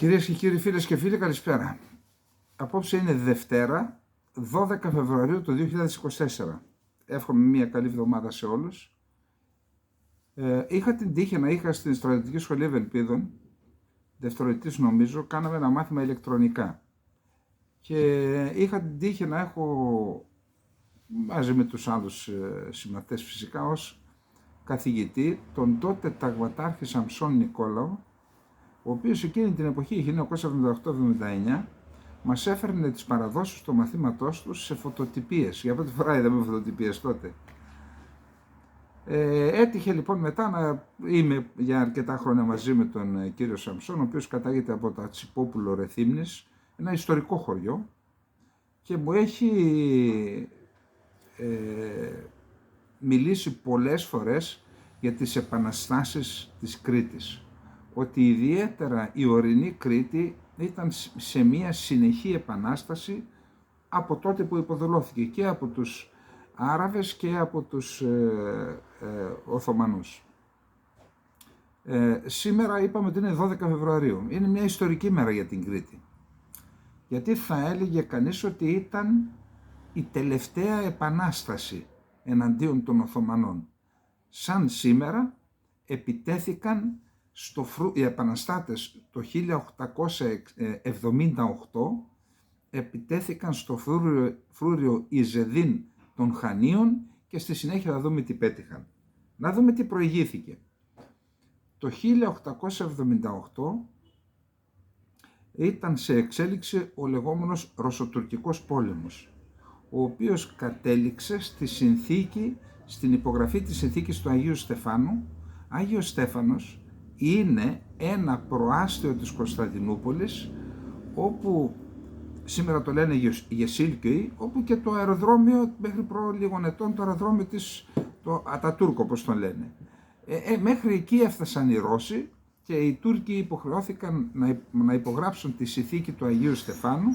Κυρίες και κύριοι, φίλες και φίλοι, καλησπέρα. Απόψε είναι Δευτέρα, 12 Φεβρουαρίου του 2024. Εύχομαι μια καλή εβδομάδα σε όλους. Είχα την τύχη να είχα στην Στρατιωτική Σχολή Ευελπίδων, δευτεροετής νομίζω, κάναμε ένα μάθημα ηλεκτρονικά. Και είχα την τύχη να έχω, μαζί με τους άλλους συμμαθητές φυσικά, ως καθηγητή, τον τότε ταγματάρχη Σαμψόν Νικόλαο, ο οποίος εκείνη την εποχή, 1978-79, μας έφερνε τις παραδόσεις του μαθήματός του σε φωτοτυπίες. Για πρώτη φορά είδαμε φωτοτυπίες τότε. Έτυχε λοιπόν μετά να είμαι για αρκετά χρόνια μαζί με τον κύριο Σαμψόν, ο οποίος κατάγεται από τα Τσιπόπουλο Ρεθύμνης, ένα ιστορικό χωριό, και μου έχει μιλήσει πολλές φορές για τις επαναστάσεις της Κρήτης. Ότι ιδιαίτερα η ορεινή Κρήτη ήταν σε μία συνεχή επανάσταση από τότε που υποδουλώθηκε και από τους Άραβες και από τους Οθωμανούς. Σήμερα είπαμε ότι είναι 12 Φεβρουαρίου. Είναι μια ιστορική μέρα για την Κρήτη. Γιατί θα έλεγε κανείς ότι ήταν η τελευταία επανάσταση εναντίον των Οθωμανών. Σαν σήμερα επιτέθηκαν οι επαναστάτες το 1878, επιτέθηκαν στο φρούριο Ιζεδίν των Χανίων και στη συνέχεια θα δούμε τι πέτυχαν. Να δούμε τι προηγήθηκε. Το 1878 ήταν σε εξέλιξη ο λεγόμενος Ρωσοτουρκικός πόλεμος, ο οποίος κατέληξε στην υπογραφή της συνθήκης του Αγίου Στεφάνου. Άγιος Στέφανος είναι ένα προάστιο της Κωνσταντινούπολης, όπου σήμερα το λένε Γεσίλκιοι, όπου και το αεροδρόμιο μέχρι προ λίγων ετών, το αεροδρόμιο το Ατατούρκο όπως το λένε. Μέχρι εκεί έφτασαν οι Ρώσοι και οι Τούρκοι υποχρεώθηκαν να υπογράψουν τη συνθήκη του Αγίου Στεφάνου,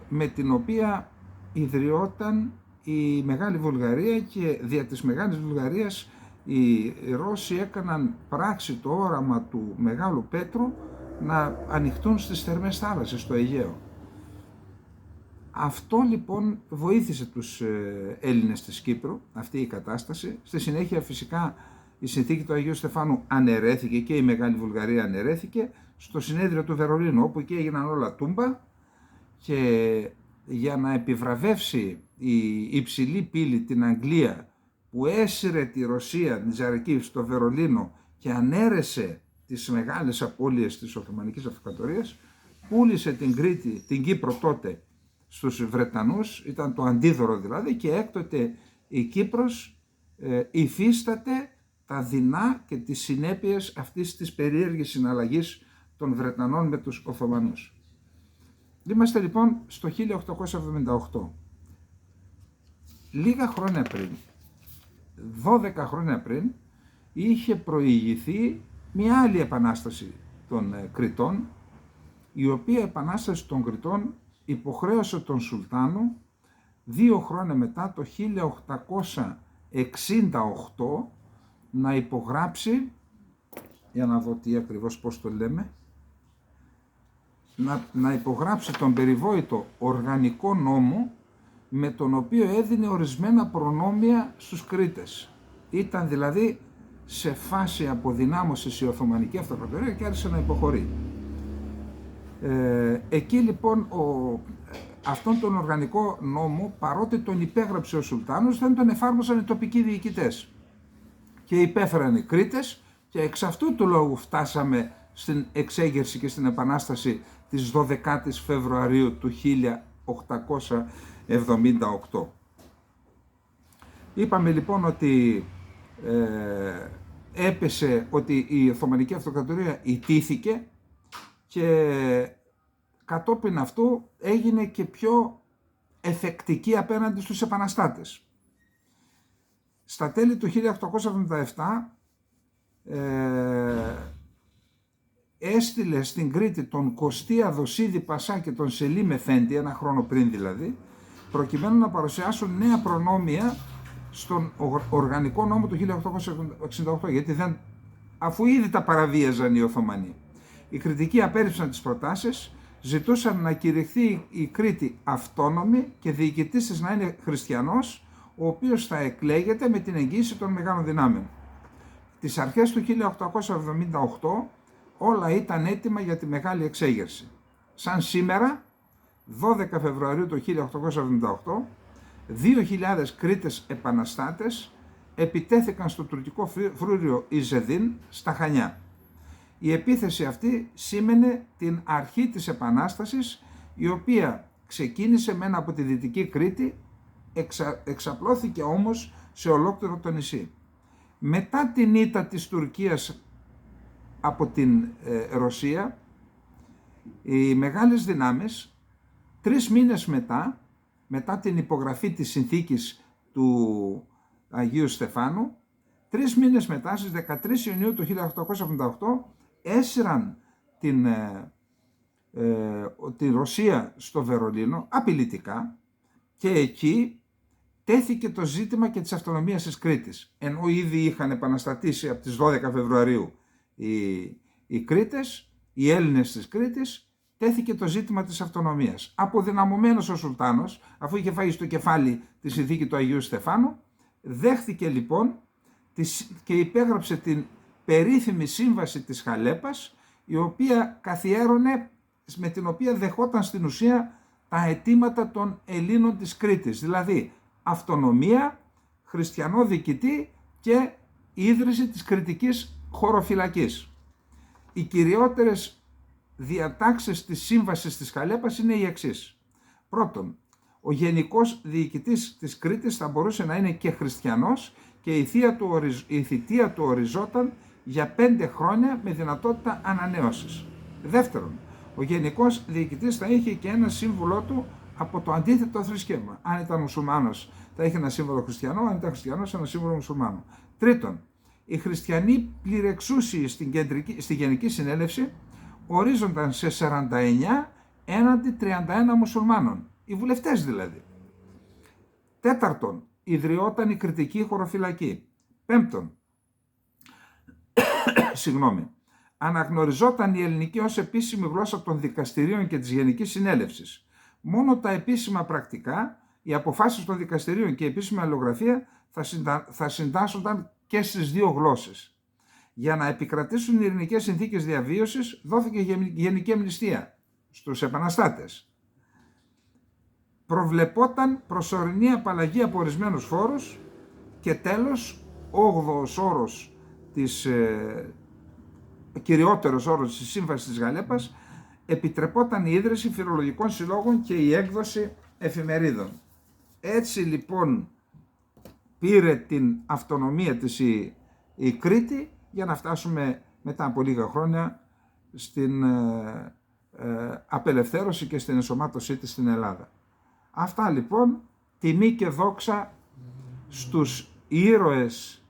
με την οποία ιδρυόταν η Μεγάλη Βουλγαρία, και δια της Μεγάλης Βουλγαρίας οι Ρώσοι έκαναν πράξη το όραμα του Μεγάλου Πέτρου να ανοιχτούν στις θερμές θάλασσες, στο Αιγαίο. Αυτό λοιπόν βοήθησε τους Έλληνες της Κύπρου, αυτή η κατάσταση. Στη συνέχεια φυσικά η συνθήκη του Αγίου Στεφάνου αναιρέθηκε και η Μεγάλη Βουλγαρία αναιρέθηκε στο συνέδριο του Βερολίνου, όπου εκεί έγιναν όλα τούμπα, και για να επιβραβεύσει η υψηλή πύλη την Αγγλία, που έσυρε τη Ρωσία, την Τζαρική, στο Βερολίνο και ανέρεσε τις μεγάλες απώλειες της Οθωμανικής Αυτοκρατορίας, πούλησε την Κύπρο τότε στους Βρετανούς, ήταν το αντίδωρο δηλαδή, και έκτοτε η Κύπρος υφίσταται τα δεινά και τις συνέπειες αυτής της περίεργης συναλλαγής των Βρετανών με τους Οθωμανούς. Είμαστε λοιπόν στο 1878. Λίγα χρόνια πριν, 12 χρόνια πριν, είχε προηγηθεί μια άλλη επανάσταση των Κρητών, η οποία επανάσταση των Κρητών υποχρέωσε τον Σουλτάνο 2 χρόνια μετά, το 1868, να υπογράψει, για να δω τι ακριβώς πώς το λέμε, να υπογράψει τον περιβόητο οργανικό νόμο, με τον οποίο έδινε ορισμένα προνόμια στους Κρήτες. Ήταν δηλαδή σε φάση αποδυνάμωσης η Οθωμανική Αυτοκρατορία και άρχισε να υποχωρεί. Εκεί λοιπόν αυτόν τον οργανικό νόμο, παρότι τον υπέγραψε ο Σουλτάνος, δεν τον εφάρμοσαν οι τοπικοί διοικητές και υπέφεραν οι Κρήτες, και εξ αυτού του λόγου φτάσαμε στην εξέγερση και στην επανάσταση της 12ης Φεβρουαρίου του 1878. Είπαμε λοιπόν ότι έπεσε, ότι η Οθωμανική Αυτοκρατορία ιτήθηκε, και κατόπιν αυτού έγινε και πιο εφεκτική απέναντι στους επαναστάτες. Στα τέλη του 1877 έστειλε στην Κρήτη τον Κωστία Δοσίδη Πασά και τον Σελίμ Εφέντη, ένα χρόνο πριν δηλαδή, προκειμένου να παρουσιάσουν νέα προνόμια στον οργανικό νόμο του 1868, γιατί αφού ήδη τα παραβίαζαν οι Οθωμανοί. Οι κριτικοί απέρριψαν τις προτάσεις, ζητούσαν να κηρυχθεί η Κρήτη αυτόνομη και διοικητής της να είναι χριστιανός, ο οποίος θα εκλέγεται με την εγγύηση των μεγάλων δυνάμεων. Τις αρχές του 1878 όλα ήταν έτοιμα για τη μεγάλη εξέγερση. Σαν σήμερα, 12 Φεβρουαρίου του 1878, 2.000 Κρήτες επαναστάτες επιτέθηκαν στο τουρκικό φρούριο Ιζεδίν στα Χανιά. Η επίθεση αυτή σήμαινε την αρχή της Επανάστασης, η οποία ξεκίνησε μεν από τη Δυτική Κρήτη, εξαπλώθηκε όμως σε ολόκληρο το νησί. Μετά την ήττα της Τουρκίας από την Ρωσία, οι μεγάλες δυνάμεις 3 μήνες μετά την υπογραφή της συνθήκης του Αγίου Στεφάνου, 3 μήνες μετά, στις 13 Ιουνίου του 1878, έσυραν την Ρωσία στο Βερολίνο απειλητικά και εκεί τέθηκε το ζήτημα και της αυτονομίας της Κρήτης. Ενώ ήδη είχαν επαναστατήσει από τις 12 Φεβρουαρίου οι Κρήτες, οι Έλληνες της Κρήτης, τέθηκε το ζήτημα της αυτονομίας. Αποδυναμωμένος ο Σουλτάνος, αφού είχε φάει στο κεφάλι τη συνθήκη του Αγίου Στεφάνου, δέχθηκε λοιπόν και υπέγραψε την περίφημη σύμβαση της Χαλέπας, η οποία καθιέρωνε, με την οποία δεχόταν στην ουσία τα αιτήματα των Ελλήνων της Κρήτης, δηλαδή αυτονομία, χριστιανό διοικητή και ίδρυση της κρητικής χωροφυλακής. Οι κυριότερες διατάξεις της σύμβασης της Χαλέπας είναι οι εξής. Πρώτον, ο γενικός διοικητής της Κρήτης θα μπορούσε να είναι και χριστιανός και η θητεία του οριζόταν για 5 χρόνια με δυνατότητα ανανέωσης. Δεύτερον, ο γενικός διοικητής θα είχε και ένα σύμβουλό του από το αντίθετο θρησκεύμα. Αν ήταν μουσουλμάνος θα είχε ένα σύμβολο χριστιανό, αν ήταν χριστιανός ένα σύμβολο μουσουλμάνο. Τρίτον, οι χριστιανοί πληρεξούσιοι στη Γενική Συνέλευση ορίζονταν σε 49 έναντι 31 μουσουλμάνων, οι βουλευτές δηλαδή. Τέταρτον, ιδρυόταν η κρητική χωροφυλακή. Πέμπτον, αναγνωριζόταν η ελληνική ως επίσημη γλώσσα των δικαστηρίων και της Γενικής Συνέλευσης. Μόνο τα επίσημα πρακτικά, οι αποφάσεις των δικαστηρίων και η επίσημη αλληλογραφία θα συντάσσονταν και στις 2 γλώσσες. Για να επικρατήσουν οι ειρηνικές συνθήκες διαβίωσης, δόθηκε γενική αμνηστία στους επαναστάτες. Προβλεπόταν προσωρινή απαλλαγή από ορισμένους φόρους και τέλος, 8ος όρος κυριότερος όρος της Σύμβασης της Γαλέπας, επιτρεπόταν η ίδρυση φιλολογικών συλλόγων και η έκδοση εφημερίδων. Έτσι λοιπόν πήρε την αυτονομία της η Κρήτη, για να φτάσουμε μετά από λίγα χρόνια στην απελευθέρωση και στην ενσωμάτωσή της στην Ελλάδα. Αυτά λοιπόν, τιμή και δόξα στους ήρωες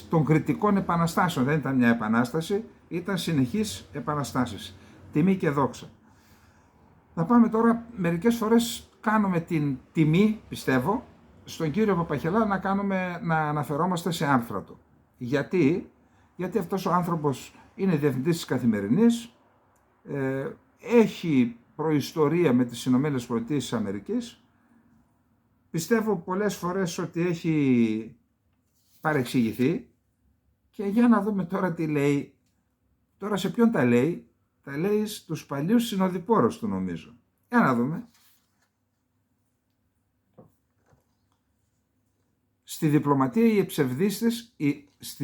των κρητικών επαναστάσεων. Δεν ήταν μια επανάσταση, ήταν συνεχείς επαναστάσεις. Τιμή και δόξα. Να πάμε τώρα, μερικές φορές κάνουμε την τιμή, πιστεύω, στον κύριο Παπαχελά να αναφερόμαστε σε άρθρα του. Γιατί αυτός ο άνθρωπος είναι διευθυντής της Καθημερινής, έχει προϊστορία με τις Ηνωμένες Πολιτείες της Αμερικής. Πιστεύω πολλές φορές ότι έχει παρεξηγηθεί και για να δούμε τώρα τι λέει. Τώρα σε ποιον τα λέει? Τα λέει στους παλιούς συνοδοιπόρους του νομίζω. Για να δούμε. Στη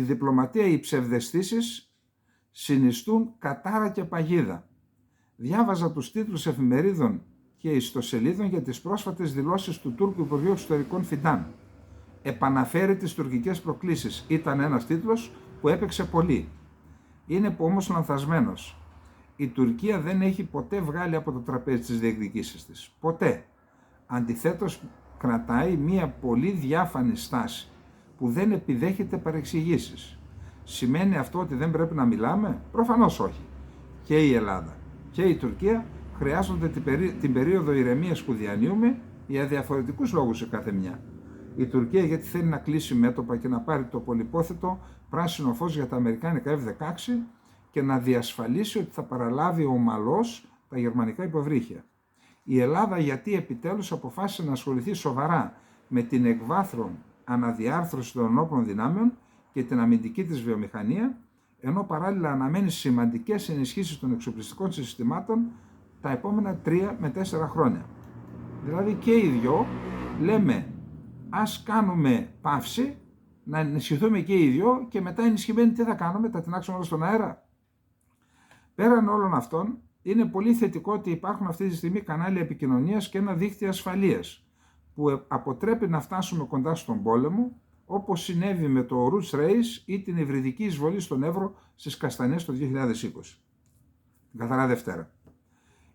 διπλωματία οι ψευδαισθήσεις συνιστούν κατάρα και παγίδα. Διάβαζα τους τίτλους εφημερίδων και ιστοσελίδων για τις πρόσφατες δηλώσεις του Τούρκου Υπουργείου Εξωτερικών Φιντάν. Επαναφέρει τις τουρκικές προκλήσεις. Ήταν ένας τίτλος που έπαιξε πολύ. Είναι όμως λανθασμένος. Η Τουρκία δεν έχει ποτέ βγάλει από το τραπέζι τις διεκδικήσεις της. Ποτέ. Αντιθέτως κρατάει μία πολύ διάφανη στάση που δεν επιδέχεται παρεξηγήσεις. Σημαίνει αυτό ότι δεν πρέπει να μιλάμε? Προφανώς όχι. Και η Ελλάδα και η Τουρκία χρειάζονται την περίοδο ηρεμίας που διανύουμε για διαφορετικούς λόγους σε κάθε μια. Η Τουρκία γιατί θέλει να κλείσει μέτωπα και να πάρει το πολυπόθετο πράσινο φως για τα αμερικάνικα F-16 και να διασφαλίσει ότι θα παραλάβει ομαλώς τα γερμανικά υποβρύχια. Η Ελλάδα γιατί επιτέλους αποφάσισε να ασχοληθεί σοβαρά με την εκβάθρον αναδιάρθρωση των ενόπλων δυνάμεων και την αμυντική της βιομηχανία, ενώ παράλληλα αναμένει σημαντικές ενισχύσεις των εξοπλιστικών συστημάτων τα επόμενα 3 με 4 χρόνια. Δηλαδή και οι δυο λέμε ας κάνουμε παύση, να ενισχυθούμε και οι δυο και μετά ενισχυμένοι τι θα κάνουμε, θα τεινάξουμε όλα στον αέρα. Πέραν όλων αυτών, είναι πολύ θετικό ότι υπάρχουν αυτή τη στιγμή κανάλια επικοινωνίας και ένα δίκτυο ασφαλείας που αποτρέπει να φτάσουμε κοντά στον πόλεμο, όπως συνέβη με το Roots Race ή την υβριδική εισβολή στον Εύρο στις Καστανιές το 2020. Καθαρά Δευτέρα.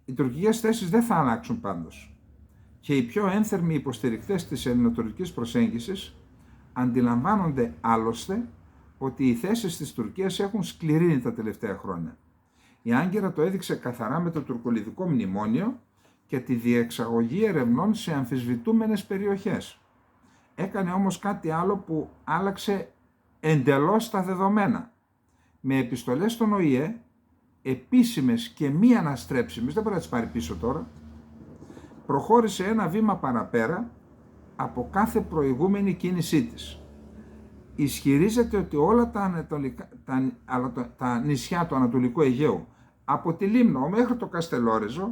Οι τουρκικές θέσεις δεν θα αλλάξουν πάντως και οι πιο ένθερμοι υποστηρικτές της ελληνοτουρκικής προσέγγισης αντιλαμβάνονται άλλωστε ότι οι θέσεις της Τουρκίας έχουν σκληρύνει τα τελευταία χρόνια. Η Άγκυρα το έδειξε καθαρά με το τουρκολιδικό μνημόνιο και τη διεξαγωγή ερευνών σε αμφισβητούμενες περιοχές. Έκανε όμως κάτι άλλο που άλλαξε εντελώς τα δεδομένα. Με επιστολές στον ΟΗΕ, επίσημες και μη αναστρέψιμες, δεν μπορεί να τις πάρει πίσω τώρα, προχώρησε ένα βήμα παραπέρα από κάθε προηγούμενη κίνησή της. Ισχυρίζεται ότι όλα τα νησιά του Ανατολικού Αιγαίου, από τη Λίμνο μέχρι το Καστελόριζο,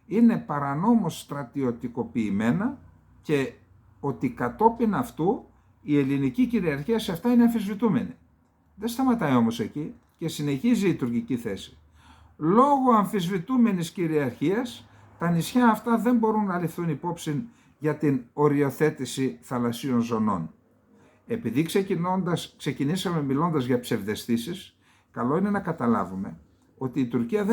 είναι παρανόμως στρατιωτικοποιημένα και ότι κατόπιν αυτού η ελληνική κυριαρχία σε αυτά είναι αμφισβητούμενη. Δεν σταματάει όμως εκεί και συνεχίζει η τουρκική θέση. Λόγω αμφισβητούμενης κυριαρχίας, τα νησιά αυτά δεν μπορούν να ληφθούν υπόψη για την οριοθέτηση θαλασσίων ζωνών. Επειδή ξεκινήσαμε μιλώντας για ψευδαισθήσεις, καλό είναι να καταλάβουμε ότι η Τουρκία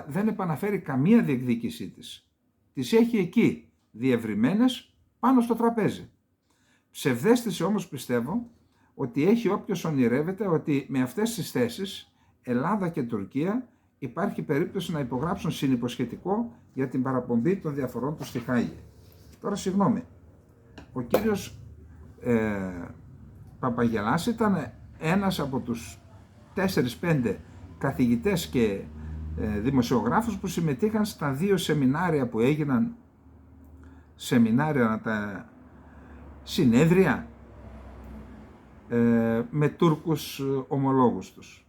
δεν επαναφέρει καμία διεκδίκησή της. Τις έχει εκεί, διευρυμένες, πάνω στο τραπέζι. Ψευδαίσθηση όμως πιστεύω ότι έχει όποιος ονειρεύεται ότι με αυτές τις θέσεις Ελλάδα και Τουρκία υπάρχει περίπτωση να υπογράψουν συνυποσχετικό για την παραπομπή των διαφορών του στη Χάγη. Τώρα συγγνώμη, ο κύριος Παπαγελάς ήταν ένας από τους 4-5 καθηγητές και δημοσιογράφους που συμμετείχαν στα 2 σεμινάρια που έγιναν, τα συνέδρια με Τούρκους ομολόγους τους.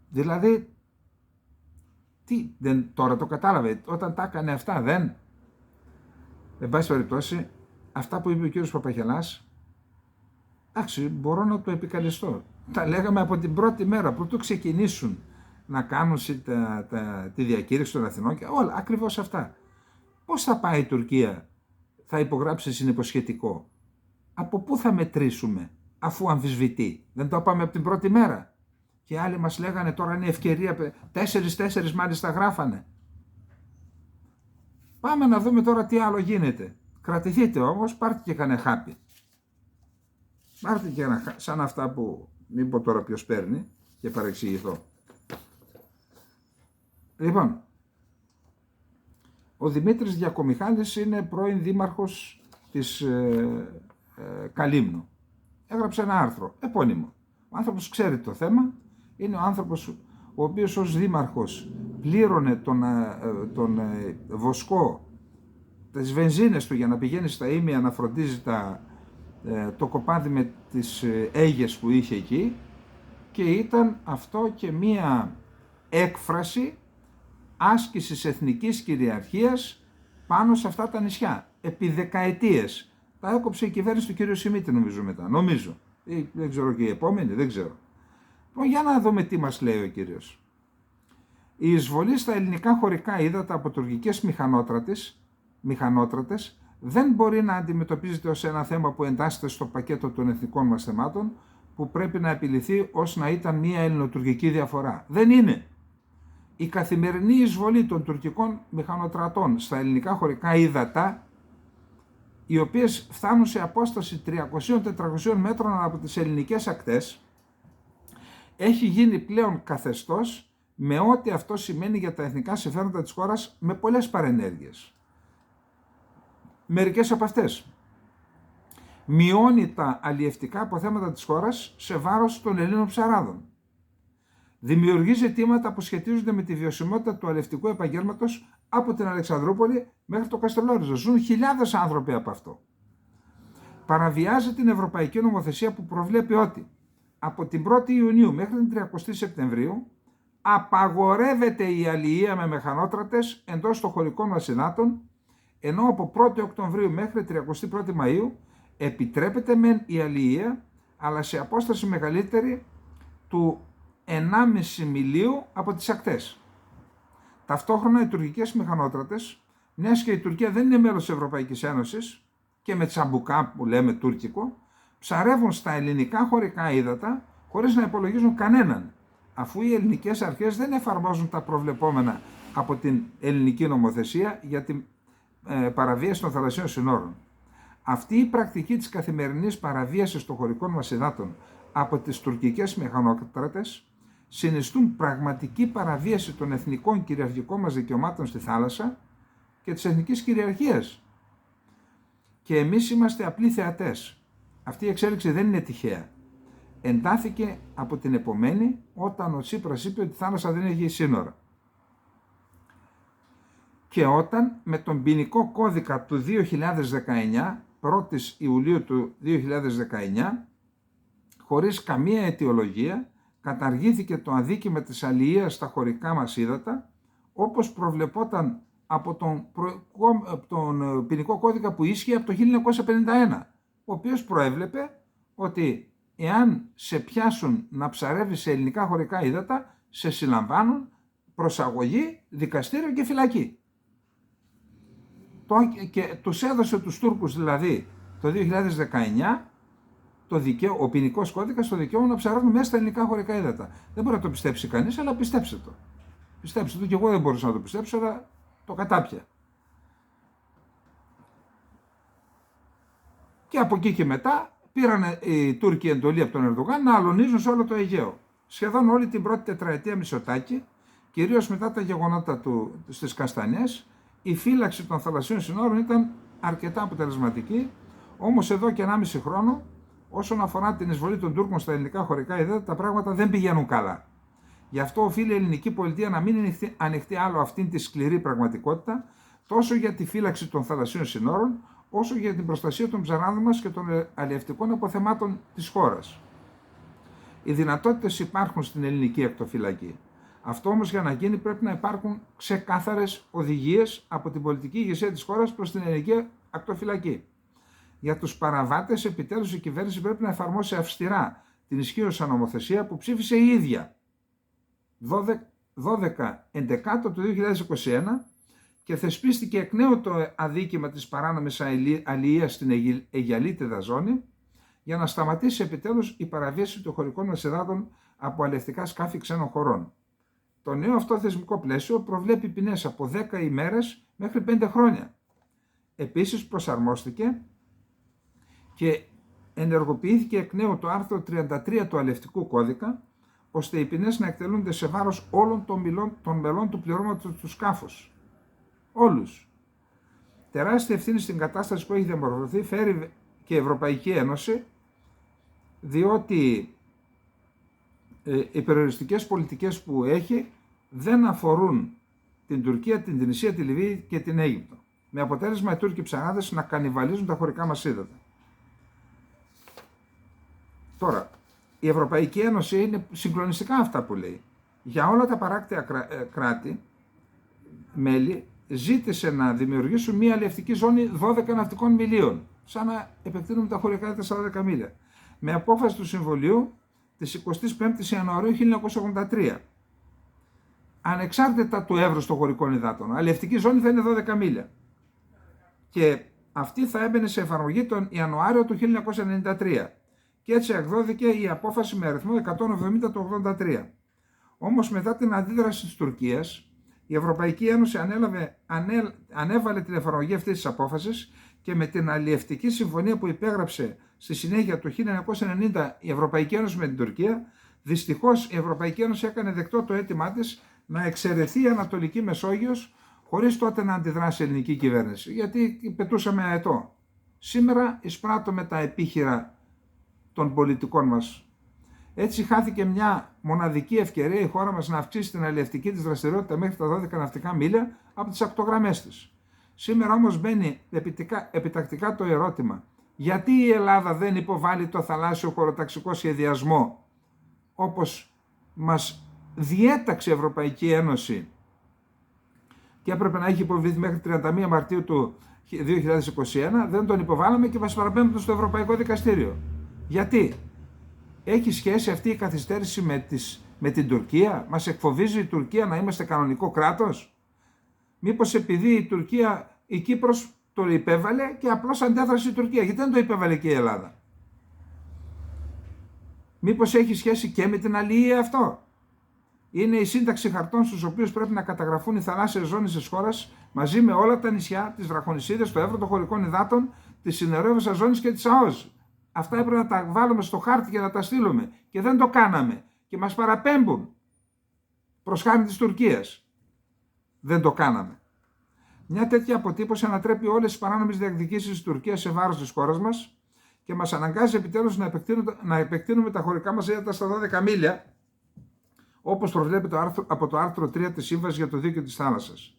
Δηλαδή, τώρα το κατάλαβε, όταν τα έκανε αυτά δεν. Εν πάση περιπτώσει, αυτά που είπε ο κύριος Παπαγελάς, εντάξει, μπορώ να το επικαλεστώ. Τα λέγαμε από την πρώτη μέρα, πρωτού ξεκινήσουν να κάνουν τη διακήρυξη των Αθηνών και όλα, ακριβώς αυτά. Πώς θα πάει η Τουρκία, θα υπογράψει συνυποσχετικό. Από πού θα μετρήσουμε, αφού αμφισβητεί. Δεν το είπαμε από την πρώτη μέρα. Και άλλοι μας λέγανε τώρα είναι ευκαιρία, 4 μάλιστα γράφανε. Πάμε να δούμε τώρα τι άλλο γίνεται. Κρατηθείτε όμως, πάρτε και κανένα χάπι. Πάρτε και ένα, σαν αυτά που μην πω τώρα ποιος παίρνει και παρεξηγηθώ. Λοιπόν, ο Δημήτρης Διακομιχάλης είναι πρώην δήμαρχος της Καλύμνου. Έγραψε ένα άρθρο, επώνυμο. Ο άνθρωπος ξέρει το θέμα, είναι ο άνθρωπος ο οποίος ως δήμαρχος πλήρωνε τον βοσκό, τις βενζίνες του για να πηγαίνει στα ήμια να φροντίζει το κοπάδι με τις αίγες που είχε εκεί και ήταν αυτό και μία έκφραση άσκησης εθνικής κυριαρχίας πάνω σε αυτά τα νησιά. Επί δεκαετίες. Τα έκοψε η κυβέρνηση του κ. Σιμίτη νομίζω μετά. Νομίζω. Ή, δεν ξέρω και η επόμενη, δεν ξέρω. Για να δούμε τι μας λέει ο κύριος. Η εισβολή στα ελληνικά χωρικά ύδατα από τουρκικές μηχανότρατες δεν μπορεί να αντιμετωπίζεται ως ένα θέμα που εντάσσεται στο πακέτο των εθνικών μας θεμάτων που πρέπει να επιληθεί ως να ήταν μια ελληνοτουρκική διαφορά. Δεν είναι. Η καθημερινή εισβολή των τουρκικών μηχανοτρατών στα ελληνικά χωρικά ύδατα, οι οποίες φτάνουν σε απόσταση 300-400 μέτρων από τις ελληνικές ακτές, έχει γίνει πλέον καθεστώς με ό,τι αυτό σημαίνει για τα εθνικά συμφέροντα της χώρας με πολλές παρενέργειες. Μερικές από αυτές. Μειώνει τα αλλιευτικά αποθέματα της χώρας σε βάρος των Ελλήνων ψαράδων. δημιουργεί ζητήματα που σχετίζονται με τη βιωσιμότητα του αλευτικού επαγγέλματος από την Αλεξανδρούπολη μέχρι το Καστελόριζο. Ζουν χιλιάδες άνθρωποι από αυτό. Παραβιάζει την Ευρωπαϊκή Νομοθεσία που προβλέπει ότι από την 1η Ιουνίου μέχρι την 30η Σεπτεμβρίου απαγορεύεται η αλληλεία με μεχανότρατες εντός των χωρικών μας υδάτων, ενώ από 1η Οκτωβρίου μέχρι 31η Μαΐου επιτρέπεται μεν η αλληλεία, αλλά σε απόσταση μεγαλύτερη του 1,5 μιλίου από τις ακτές. Ταυτόχρονα οι τουρκικές μεχανότρατες, μιας και η Τουρκία δεν είναι μέλος της Ευρωπαϊκής Ένωσης και με τσαμπουκά που λέμε τουρκικό, ψαρεύουν στα ελληνικά χωρικά ύδατα χωρίς να υπολογίζουν κανέναν, αφού οι ελληνικές αρχές δεν εφαρμόζουν τα προβλεπόμενα από την ελληνική νομοθεσία για την παραβίαση των θαλασσίων συνόρων. Αυτή η πρακτική της καθημερινής παραβίασης των χωρικών μας υδάτων από τις τουρκικές μεχανότρατες συνιστούν πραγματική παραβίαση των εθνικών κυριαρχικών μας δικαιωμάτων στη θάλασσα και της εθνικής κυριαρχίας. Και εμείς είμαστε απλοί θεατές. Αυτή η εξέλιξη δεν είναι τυχαία. Εντάθηκε από την επομένη όταν ο Τσίπρας είπε ότι η θάλασσα δεν έχει σύνορα. Και όταν με τον ποινικό κώδικα του 2019, 1η Ιουλίου του 2019, χωρίς καμία αιτιολογία, καταργήθηκε το αδίκημα της αλληλείας στα χωρικά μας ύδατα, όπως προβλεπόταν από τον ποινικό κώδικα που ίσχυε από το 1951, ο οποίος προέβλεπε ότι εάν σε πιάσουν να ψαρεύεις σε ελληνικά χωρικά ύδατα, σε συλλαμβάνουν προσαγωγή, δικαστήριο και φυλακή. Και τους έδωσε τους Τούρκους δηλαδή το 2019 ο ποινικός κώδικας το δικαίωμα να ψαρεύουν μέσα στα ελληνικά χωρικά ύδατα. Δεν μπορεί να το πιστέψει κανείς, αλλά πιστέψτε το. Πιστέψτε το, και εγώ δεν μπορούσα να το πιστέψω, αλλά το κατάπια. Και από εκεί και μετά πήραν οι Τούρκοι εντολή από τον Ερντογάν να αλωνίζουν σε όλο το Αιγαίο. Σχεδόν όλη την πρώτη τετραετία Μητσοτάκη, κυρίως μετά τα γεγονότα στις Καστανιές, η φύλαξη των θαλασσίων συνόρων ήταν αρκετά αποτελεσματική, όμως εδώ και 1,5 χρόνο, όσον αφορά την εισβολή των Τούρκων στα ελληνικά χωρικά ύδατα, τα πράγματα δεν πηγαίνουν καλά. Γι' αυτό οφείλει η ελληνική πολιτεία να μην ανοιχτεί άλλο αυτήν τη σκληρή πραγματικότητα, τόσο για τη φύλαξη των θαλασσίων συνόρων, όσο για την προστασία των ψαράδων μας και των αλλιευτικών αποθεμάτων της χώρας. Οι δυνατότητες υπάρχουν στην ελληνική ακτοφυλακή. Αυτό όμως για να γίνει πρέπει να υπάρχουν ξεκάθαρες οδηγίες από την πολιτική ηγεσία της χώρας προς την ελληνική ακτοφυλακή. Για τους παραβάτες, επιτέλους η κυβέρνηση πρέπει να εφαρμόσει αυστηρά την ισχύουσα νομοθεσία που ψήφισε η ίδια 12/11 του 2021 και θεσπίστηκε εκ νέου το αδίκημα της παράνομης αλληλείας στην Αιγιαλίτιδα ζώνη για να σταματήσει επιτέλους η παραβίαση των χωρικών μας υδάτων από αλλιευτικά σκάφη ξένων χωρών. Το νέο αυτό θεσμικό πλαίσιο προβλέπει ποινές από 10 ημέρες μέχρι 5 χρόνια. Επίσης προσαρμόστηκε και ενεργοποιήθηκε εκ νέου το άρθρο 33 του Αλλιευτικού Κώδικα, ώστε οι ποινές να εκτελούνται σε βάρος όλων των μελών του πληρώματος του σκάφους. Όλους. Τεράστια ευθύνη στην κατάσταση που έχει διαμορφωθεί φέρει και η Ευρωπαϊκή Ένωση, διότι οι περιοριστικές πολιτικές που έχει δεν αφορούν την Τουρκία, την Τινησία, τη Λιβύη και την Αίγυπτο. Με αποτέλεσμα οι Τούρκοι ψαράδες να κανιβαλίζουν τα χωρικά μας ύδατα. Τώρα, η Ευρωπαϊκή Ένωση είναι συγκλονιστικά αυτά που λέει. Για όλα τα παράκτια κράτη, μέλη, ζήτησε να δημιουργήσουν μια αλλιευτική ζώνη 12 ναυτικών μιλίων, σαν να επεκτείνουν τα χωρικά ύδατα στα 12 μίλια, με απόφαση του Συμβουλίου της 25ης Ιανουαρίου 1983. Ανεξάρτητα του εύρους των χωρικών υδάτων, αλλιευτική ζώνη θα είναι 12 μίλια. Και αυτή θα έμπαινε σε εφαρμογή τον Ιανουάριο του 1993. Και έτσι εκδόθηκε η απόφαση με αριθμό 170 του 83. Όμως μετά την αντίδραση της Τουρκίας, η Ευρωπαϊκή Ένωση ανέβαλε την εφαρμογή αυτής της απόφασης και με την αλλιευτική συμφωνία που υπέγραψε στη συνέχεια του 1990 η Ευρωπαϊκή Ένωση με την Τουρκία, δυστυχώς η Ευρωπαϊκή Ένωση έκανε δεκτό το αίτημά της να εξαιρεθεί η Ανατολική Μεσόγειος χωρίς τότε να αντιδράσει η ελληνική κυβέρνηση, γιατί πετούσαμε αετό. Σήμερα εισπράττω με τα επίχειρα των πολιτικών μας. Έτσι χάθηκε μια μοναδική ευκαιρία η χώρα μας να αυξήσει την αλλιευτική της δραστηριότητα μέχρι τα 12 ναυτικά μίλια από τις ακτογραμμές της. Σήμερα όμως μπαίνει επιτακτικά το ερώτημα, γιατί η Ελλάδα δεν υποβάλλει το θαλάσσιο χωροταξικό σχεδιασμό όπως μας διέταξε η Ευρωπαϊκή Ένωση και έπρεπε να έχει υποβληθεί μέχρι 31 Μαρτίου του 2021, δεν τον υποβάλαμε και μας παραπέμπτουν στο Ευρωπαϊκό Δικαστήριο. Γιατί? Έχει σχέση αυτή η καθυστέρηση με την Τουρκία? Μας εκφοβίζει η Τουρκία να είμαστε κανονικό κράτος? Μήπως επειδή η Κύπρος το υπέβαλε και απλώς αντέδρασε η Τουρκία? Γιατί δεν το υπέβαλε και η Ελλάδα? Μήπως έχει σχέση και με την αλληλεία αυτό? Είναι η σύνταξη χαρτών στους οποίους πρέπει να καταγραφούν οι θαλάσσιες ζώνες της χώρας μαζί με όλα τα νησιά, τις βραχονησίδες, το Εύρο των χωρικών υδάτων, τις συνερεύουσες ζώνες και τις ΑΟΣ. Αυτά έπρεπε να τα βάλουμε στο χάρτη και να τα στείλουμε και δεν το κάναμε και μας παραπέμπουν προς χάρη της Τουρκίας. Δεν το κάναμε. Μια τέτοια αποτύπωση ανατρέπει όλες τις παράνομες διεκδικήσεις της Τουρκίας σε βάρος της χώρας μας και μας αναγκάζει επιτέλους να επεκτείνουμε τα χωρικά μας ύδατα στα 12 μίλια, όπως προβλέπεται από το άρθρο 3 της Σύμβασης για το Δίκαιο της Θάλασσας.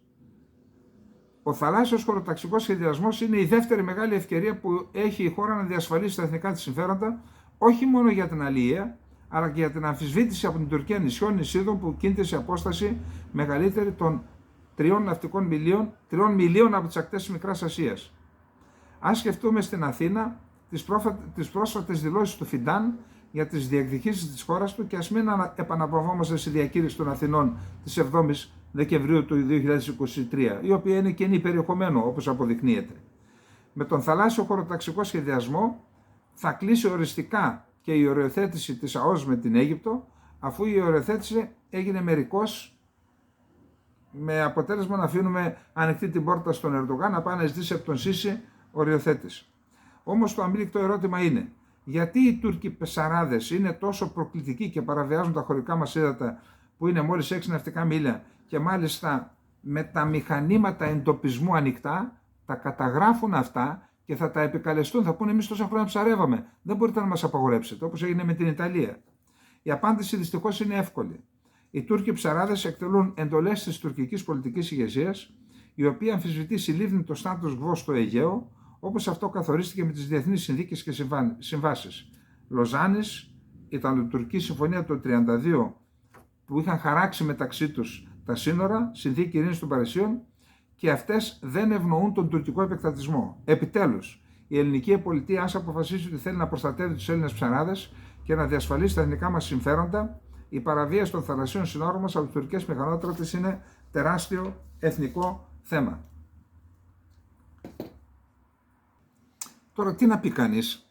Ο θαλάσσιος χωροταξικός σχεδιασμός είναι η δεύτερη μεγάλη ευκαιρία που έχει η χώρα να διασφαλίσει τα εθνικά της συμφέροντα, όχι μόνο για την αλληλεία, αλλά και για την αμφισβήτηση από την Τουρκία νησιών νησίδων που κινείται σε απόσταση μεγαλύτερη των 3 μιλίων από τις ακτές της Μικράς Ασίας. Ας σκεφτούμε στην Αθήνα τις πρόσφατες δηλώσεις του Φιντάν για τις διεκδικήσεις της χώρας του και ας μην επαναπαυόμαστε στη διακήρυξη των Αθηνών της 7ης Δεκεμβρίου του 2023, η οποία είναι κενή περιεχομένου όπως αποδεικνύεται. Με τον θαλάσσιο χωροταξικό σχεδιασμό θα κλείσει οριστικά και η οριοθέτηση της ΑΟΣ με την Αίγυπτο, αφού η οριοθέτηση έγινε μερικώς με αποτέλεσμα να αφήνουμε ανοιχτή την πόρτα στον Ερντογάν να πάει να ζητήσει από τον Σίση οριοθέτηση. Όμως το αμήλικτο ερώτημα είναι, γιατί οι Τούρκοι πεσαράδες είναι τόσο προκλητικοί και παραβιάζουν τα χωρικά μας ύδατα που είναι μόλις 6 ναυτικά μίλια και μάλιστα με τα μηχανήματα εντοπισμού ανοιχτά, τα καταγράφουν αυτά και θα τα επικαλεστούν, θα πούνε εμείς τόσα χρόνια ψαρεύαμε, δεν μπορείτε να μας απαγορέψετε, όπως έγινε με την Ιταλία. Η απάντηση δυστυχώς είναι εύκολη. Οι Τούρκοι ψαράδες εκτελούν εντολές της τουρκικής πολιτικής ηγεσίας, η οποία αμφισβητεί συλλήβδη το status quo στο Αιγαίο, όπως αυτό καθορίστηκε με τις διεθνείς συνθήκες και συμβάσεις. Λοζάνης, Ιταλοτουρκική Συμφωνία το 1932, που είχαν χαράξει μεταξύ τους τα σύνορα, συνθήκη ειρήνης των Παρισίων, και αυτές δεν ευνοούν τον τουρκικό επεκτατισμό. Επιτέλους, η ελληνική πολιτεία, ας αποφασίσει ότι θέλει να προστατεύει τους Έλληνες ψαράδες και να διασφαλίσει τα εθνικά μας συμφέροντα, η παραβίαση των θαλασσίων συνόρων μας από τις τουρκικές μηχανότρατες είναι τεράστιο εθνικό θέμα. Τώρα τι να πει κανείς,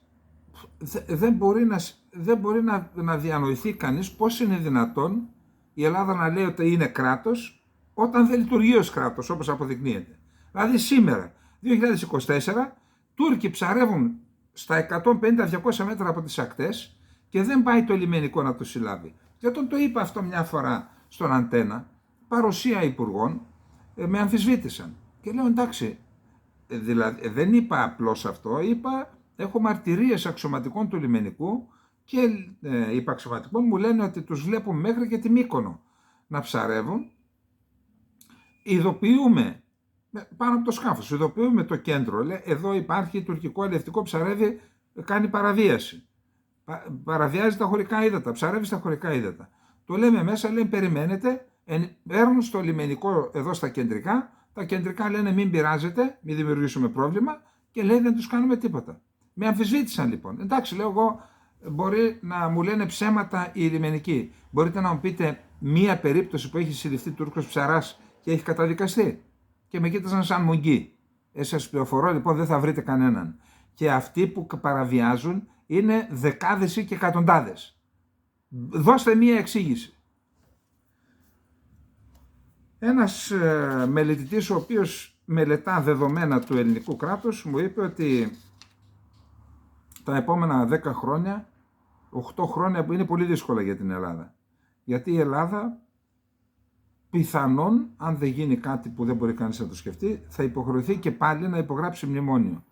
δεν μπορεί να διανοηθεί κανείς πώς είναι δυνατόν η Ελλάδα να λέει ότι είναι κράτος όταν δεν λειτουργεί ως κράτος, όπως αποδεικνύεται. Δηλαδή σήμερα, 2024, Τούρκοι ψαρεύουν στα 150-200 μέτρα από τις ακτές και δεν πάει το λιμενικό να το συλλάβει. Και όταν το είπα αυτό μια φορά στον Αντένα, παρουσία υπουργών, με αμφισβήτησαν. Και λέω εντάξει, δηλαδή δεν είπα απλώς αυτό, έχω μαρτυρίες αξιωματικών του λιμενικού και οι αξιωματικών μου λένε ότι τους βλέπουν μέχρι και τη Μύκονο να ψαρεύουν. Ειδοποιούμε πάνω από το σκάφος, ειδοποιούμε το κέντρο, λέει, εδώ υπάρχει τουρκικό αλλιευτικό, ψαρεύει, κάνει παραβίαση. Παραβιάζει τα χωρικά ύδατα, ψαρεύει στα χωρικά ύδατα. Το λέμε μέσα, λέει περιμένετε, παίρνουν στο λιμενικό εδώ στα κεντρικά, τα κεντρικά λένε μην πειράζετε, μην δημιουργήσουμε πρόβλημα και λέει δεν τους κάνουμε τίποτα. Με αμφισβήτησαν λοιπόν. Εντάξει, λέω εγώ, μπορεί να μου λένε ψέματα οι λιμενικοί. Μπορείτε να μου πείτε μία περίπτωση που έχει συλληφθεί Τούρκος ψαράς και έχει καταδικαστεί? Και με κοίταζαν σαν μουγγί. Σας πληροφορώ λοιπόν, δεν θα βρείτε κανέναν. Και αυτοί που παραβιάζουν είναι δεκάδες ή και εκατοντάδες. Δώστε μία εξήγηση. Ένας μελετητής ο οποίος μελετά δεδομένα του ελληνικού κράτους μου είπε ότι τα επόμενα 10 χρόνια, 8 χρόνια που είναι πολύ δύσκολα για την Ελλάδα. Γιατί η Ελλάδα πιθανόν, αν δεν γίνει κάτι που δεν μπορεί κανείς να το σκεφτεί, θα υποχρεωθεί και πάλι να υπογράψει μνημόνιο.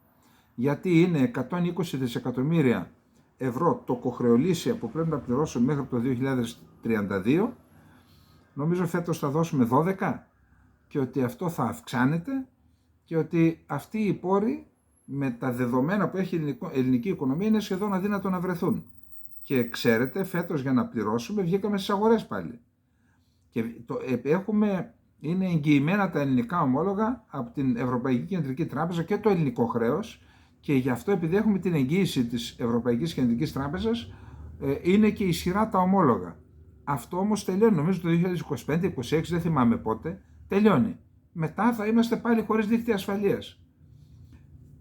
Γιατί είναι 120 δισεκατομμύρια ευρώ τοκοχρεωλήσια που πρέπει να πληρώσουμε μέχρι το 2032, νομίζω φέτος θα δώσουμε 12 και ότι αυτό θα αυξάνεται και ότι αυτοί οι πόροι με τα δεδομένα που έχει η ελληνική οικονομία είναι σχεδόν αδύνατο να βρεθούν. Και ξέρετε, φέτος για να πληρώσουμε βγήκαμε στις αγορές πάλι. Και είναι εγγυημένα τα ελληνικά ομόλογα από την Ευρωπαϊκή Κεντρική Τράπεζα και το ελληνικό χρέος, και γι' αυτό, επειδή έχουμε την εγγύηση της Ευρωπαϊκής Κεντρικής Τράπεζας, είναι και ισχυρά τα ομόλογα. Αυτό όμως τελειώνει, νομίζω το 2025-2026, δεν θυμάμαι πότε, τελειώνει. Μετά θα είμαστε πάλι χωρίς δίκτυα ασφαλείας.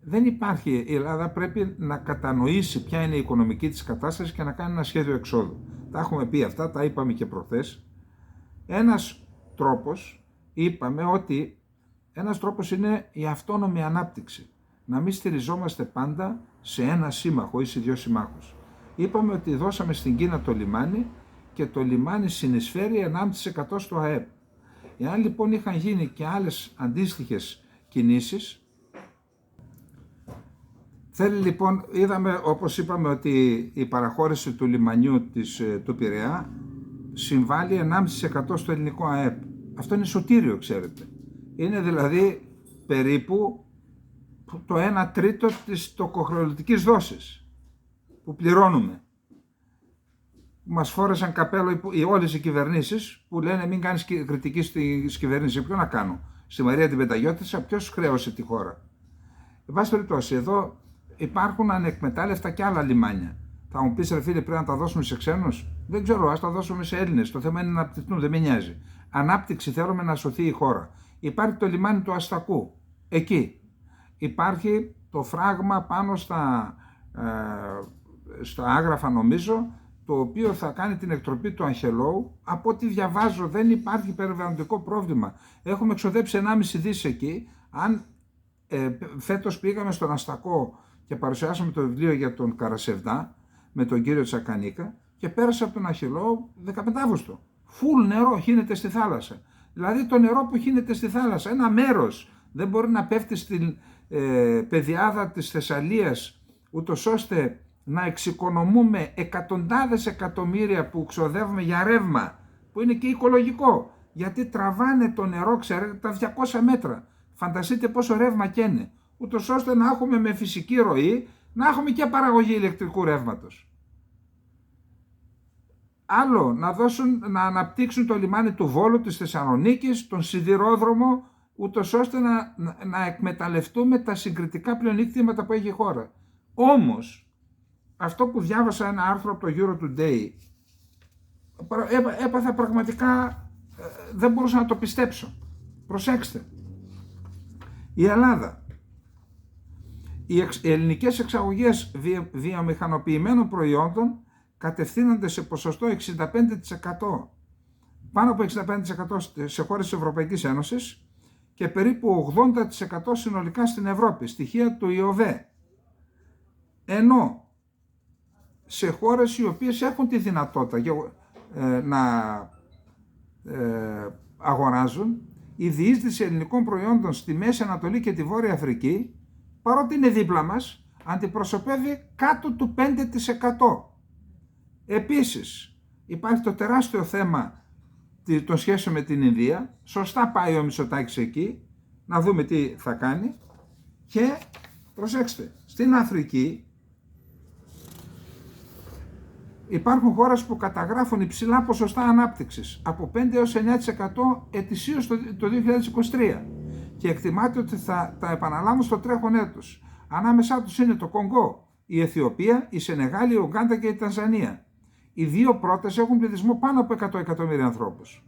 Δεν υπάρχει, η Ελλάδα πρέπει να κατανοήσει ποια είναι η οικονομική της κατάσταση και να κάνει ένα σχέδιο εξόδου. Τα έχουμε πει αυτά, τα είπαμε και προχθές. Ένας τρόπος είναι η αυτόνομη ανάπτυξη. Να μην στηριζόμαστε πάντα σε ένα σύμμαχο ή σε δύο συμμάχους. Είπαμε ότι δώσαμε στην Κίνα το λιμάνι και το λιμάνι συνεισφέρει 1,5% στο ΑΕΠ. Εάν λοιπόν είχαν γίνει και άλλες αντίστοιχες κινήσεις, θέλει λοιπόν, είδαμε όπως είπαμε ότι η παραχώρηση του λιμανιού του Πειραιά συμβάλλει 1,5% στο ελληνικό ΑΕΠ. Αυτό είναι σωτήριο, ξέρετε. Είναι δηλαδή περίπου το 1 τρίτο της τοκοχρεωτικής δόσης που πληρώνουμε. Μας φόρεσαν καπέλο όλες οι κυβερνήσεις που λένε μην κάνεις κριτική στις κυβερνήσεις. Ποιο να κάνω? Στη Μαρία την Πεταγιώτισσα ποιος χρέωσε τη χώρα? Εν πάση περιπτώσει, εδώ υπάρχουν ανεκμετάλλευτα και άλλα λιμάνια. Θα μου πεις, ρε φίλε, πρέπει να τα δώσουμε σε ξένους? Δεν ξέρω, ας τα δώσουμε σε Έλληνες. Το θέμα είναι να αναπτυχθούν, δεν με νοιάζει. Ανάπτυξη θέλουμε, να σωθεί η χώρα. Υπάρχει το λιμάνι του Αστακού. Εκεί υπάρχει το φράγμα πάνω στα Άγραφα, νομίζω, το οποίο θα κάνει την εκτροπή του Αγχελώου. Από ό,τι διαβάζω δεν υπάρχει περιβαλλοντικό πρόβλημα. Έχουμε εξοδέψει 1,5 δις εκεί. Αν φέτος πήγαμε στον Αστακό και παρουσιάσαμε το βιβλίο για τον Καρασεβδά με τον κύριο Τσακανίκα και πέρασε από τον Αγχελώου 15 Αύγουστο. Φουλ νερό χύνεται στη θάλασσα. Δηλαδή το νερό που χύνεται στη θάλασσα, ένα μέρος δεν μπορεί να πέφτει στην πεδιάδα της Θεσσαλίας, ούτως ώστε να εξοικονομούμε εκατοντάδες εκατομμύρια που ξοδεύουμε για ρεύμα, που είναι και οικολογικό, γιατί τραβάνε το νερό, ξέρετε, τα 200 μέτρα. Φανταστείτε πόσο ρεύμα καίνε, ούτως ώστε να έχουμε με φυσική ροή, να έχουμε και παραγωγή ηλεκτρικού ρεύματος. Άλλο, να αναπτύξουν το λιμάνι του Βόλου, της Θεσσαλονίκης, τον σιδηρόδρομο, ούτως ώστε να εκμεταλλευτούμε τα συγκριτικά πλεονεκτήματα που έχει η χώρα. Όμως, αυτό που διάβασα ένα άρθρο από το Euro Today, έπαθα πραγματικά, δεν μπορούσα να το πιστέψω. Προσέξτε. Η Ελλάδα, οι ελληνικές εξαγωγές βιομηχανοποιημένων προϊόντων κατευθύνονται σε ποσοστό 65%, πάνω από 65% σε χώρες της Ευρωπαϊκής Ένωσης και περίπου 80% συνολικά στην Ευρώπη, στοιχεία του ΙΟΒΕ. Ενώ σε χώρες οι οποίες έχουν τη δυνατότητα να αγοράζουν, η διείσδυση ελληνικών προϊόντων στη Μέση Ανατολή και τη Βόρεια Αφρική, παρότι είναι δίπλα μας, αντιπροσωπεύει κάτω του 5%. Επίσης, υπάρχει το τεράστιο θέμα των σχέσεων με την Ινδία. Σωστά πάει ο Μητσοτάκης εκεί, να δούμε τι θα κάνει. Και προσέξτε, στην Αφρική υπάρχουν χώρες που καταγράφουν υψηλά ποσοστά ανάπτυξης, από 5 έως 9% ετησίως το 2023. Και εκτιμάται ότι θα τα επαναλάβουν στο τρέχον έτος. Ανάμεσά τους είναι το Κονγκό, η Αιθιοπία, η Σενεγάλη, η Ουγκάντα και η Τανζανία. Οι δύο πρώτες έχουν πληθυσμό πάνω από 100 εκατομμύρια ανθρώπους.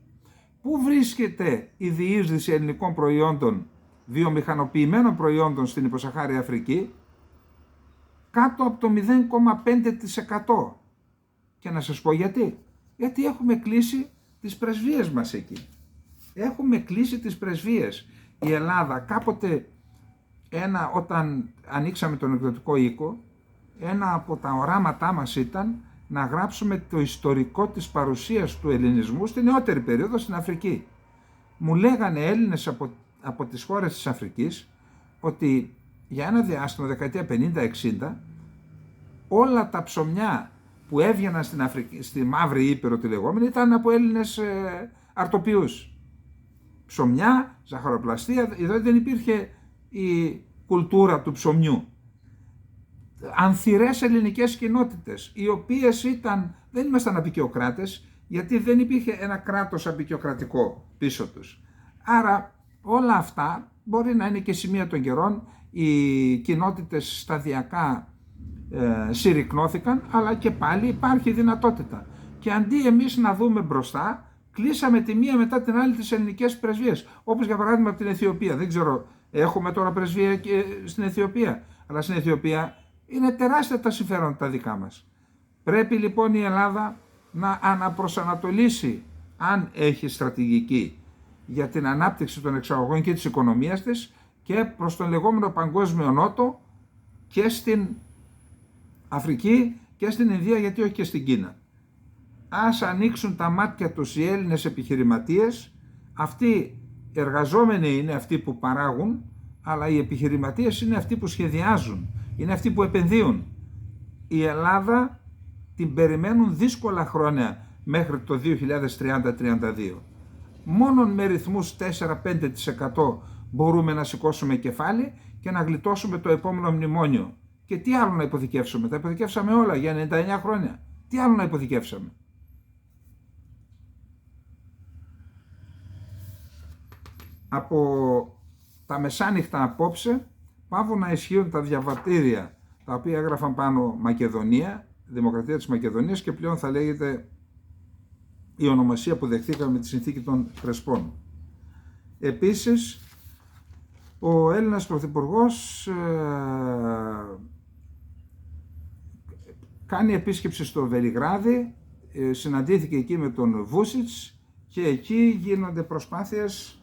Πού βρίσκεται η διείσδυση ελληνικών προϊόντων, βιομηχανοποιημένων προϊόντων στην υποσαχάρια Αφρική? Κάτω από το 0,5%. Και να σας πω γιατί. Γιατί έχουμε κλείσει τις πρεσβείες μας εκεί. Έχουμε κλείσει τις πρεσβείες. Η Ελλάδα κάποτε, όταν ανοίξαμε τον εκδοτικό οίκο, ένα από τα οράματά μας ήταν να γράψουμε το ιστορικό της παρουσίας του ελληνισμού στην νεότερη περίοδο στην Αφρική. Μου λέγανε Έλληνες από τις χώρες της Αφρικής ότι για ένα διάστημα, δεκαετία 50-60, όλα τα ψωμιά που έβγαιναν στη Μαύρη Ήπειρο τη λεγόμενη ήταν από Έλληνες αρτοποιούς. Ψωμιά, ζαχαροπλαστεία, εδώ δεν υπήρχε η κουλτούρα του ψωμιού. Ανθυρές ελληνικές κοινότητες, οι οποίες δεν ήμασταν αποικιοκράτες, γιατί δεν υπήρχε ένα κράτος αποικιοκρατικό πίσω τους. Άρα όλα αυτά μπορεί να είναι και σημεία των καιρών, οι κοινότητες σταδιακά συρρικνώθηκαν, αλλά και πάλι υπάρχει δυνατότητα. Και αντί εμείς να δούμε μπροστά, κλείσαμε τη μία μετά την άλλη τις ελληνικές πρεσβείες. Όπως για παράδειγμα από την Αιθιοπία. Δεν ξέρω, έχουμε τώρα πρεσβεία και στην Αιθιοπία, αλλά στην Αιθιοπία είναι τεράστια τα συμφέροντα τα δικά μας. Πρέπει λοιπόν η Ελλάδα να αναπροσανατολίσει, αν έχει στρατηγική, για την ανάπτυξη των εξαγωγών και της οικονομίας της και προς τον λεγόμενο παγκόσμιο νότο και στην Αφρική και στην Ινδία, γιατί όχι και στην Κίνα. Ας ανοίξουν τα μάτια τους οι Έλληνες επιχειρηματίες, αυτοί εργαζόμενοι είναι αυτοί που παράγουν, αλλά οι επιχειρηματίες είναι αυτοί που σχεδιάζουν, είναι αυτοί που επενδύουν. Η Ελλάδα την περιμένουν δύσκολα χρόνια μέχρι το 2030-32. Μόνον με ρυθμούς 4-5% μπορούμε να σηκώσουμε κεφάλι και να γλιτώσουμε το επόμενο μνημόνιο. Και τι άλλο να υποθηκεύσουμε? Τα υποθηκεύσαμε όλα για 99 χρόνια. Τι άλλο να υποθηκεύσαμε? Από τα μεσάνυχτα απόψε πάβουν να ισχύουν τα διαβατήρια τα οποία έγραφαν πάνω Μακεδονία, Δημοκρατία της Μακεδονίας, και πλέον θα λέγεται η ονομασία που δεχτήκαμε με τη συνθήκη των Πρεσπών. Επίσης, ο Έλληνας Πρωθυπουργός κάνει επίσκεψη στο Βελιγράδι, συναντήθηκε εκεί με τον Βούσιτς και εκεί γίνονται προσπάθειες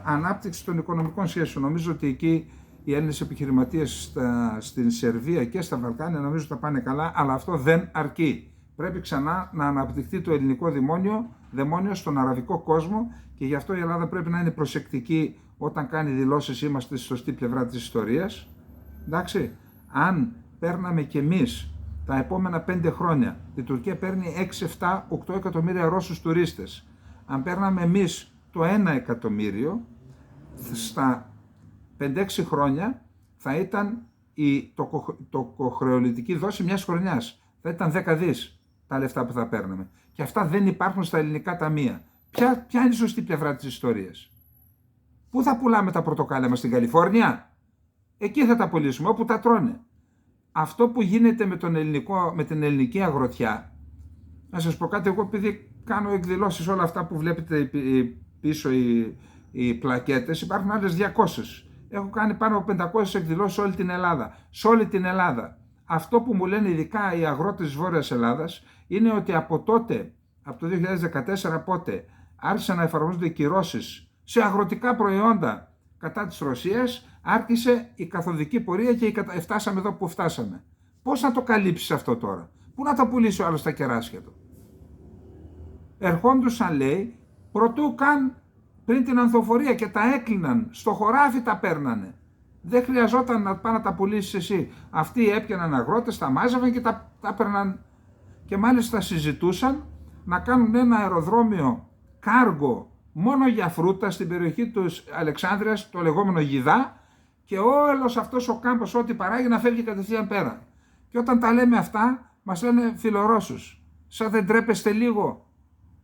ανάπτυξης των οικονομικών σχέσεων. Νομίζω ότι εκεί οι Έλληνες επιχειρηματίες στην Σερβία και στα Βαλκάνια νομίζω τα πάνε καλά, αλλά αυτό δεν αρκεί. Πρέπει ξανά να αναπτυχθεί το ελληνικό δαιμόνιο στον αραβικό κόσμο και γι' αυτό η Ελλάδα πρέπει να είναι προσεκτική όταν κάνει δηλώσεις είμαστε στη σωστή πλευρά της ιστορίας. Εντάξει, αν παίρναμε κι εμείς τα επόμενα 5 χρόνια, η Τουρκία παίρνει 6, 7, 8 εκατομμύρια Ρώσους τουρίστες. Αν παίρναμε εμείς το 1 εκατομμύριο, στα 5-6 χρόνια θα ήταν η τοκοχρεωλητική δόση μιας χρονιάς. Θα ήταν 10 δις τα λεφτά που θα παίρναμε. Και αυτά δεν υπάρχουν στα ελληνικά ταμεία. Ποια είναι η σωστή πλευρά της ιστορίας? Πού θα πουλάμε τα πορτοκάλια μας, στην Καλιφόρνια? Εκεί θα τα πουλήσουμε, όπου τα τρώνε. Αυτό που γίνεται με την ελληνική αγροτιά, να σας πω κάτι, εγώ επειδή κάνω εκδηλώσεις, όλα αυτά που βλέπετε πίσω οι πλακέτες, υπάρχουν άλλες 200. Έχω κάνει πάνω από 500 εκδηλώσεις σε όλη την Ελλάδα. Σε όλη την Ελλάδα. Αυτό που μου λένε ειδικά οι αγρότες της Βόρειας Ελλάδας είναι ότι από τότε, από το 2014 πότε, άρχισαν να εφαρμόζονται κυρώσεις σε αγροτικά προϊόντα κατά της Ρωσίας, άρχισε η καθοδική πορεία και φτάσαμε εδώ που φτάσαμε. Πώς να το καλύψεις αυτό τώρα? Πού να τα πουλήσει ο άλλος τα κεράσια του? Ερχόντουσαν, λέει, προτού καν πριν την ανθοφορία και τα έκλειναν, στο χωράφι τα παίρνανε. Δεν χρειαζόταν να πάνε να τα πουλήσεις εσύ. Αυτοί έπιαναν αγρότες, τα μάζευαν και τα έπαιρναν. Και μάλιστα συζητούσαν να κάνουν ένα αεροδρόμιο κάργο μόνο για φρούτα στην περιοχή του Αλεξάνδρειας, το λεγόμενο Γιδά, και όλος αυτός ο κάμπος ό,τι παράγει να φεύγει κατευθείαν πέρα. Και όταν τα λέμε αυτά μας λένε φιλορώσους. Σαν δεν τρέπεστε λίγο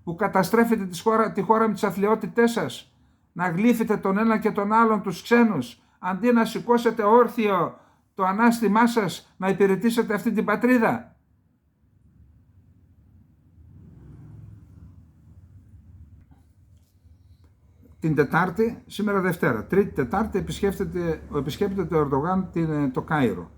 που καταστρέφετε τη χώρα με τις αθλιότητές σας, να γλύφετε τον ένα και τον άλλον τους ξένους, αντί να σηκώσετε όρθιο το ανάστημά σας να υπηρετήσετε αυτή την πατρίδα? Την Τετάρτη, σήμερα Δευτέρα, Τρίτη Τετάρτη επισκέπτεται ο Ερντογάν το Κάιρο.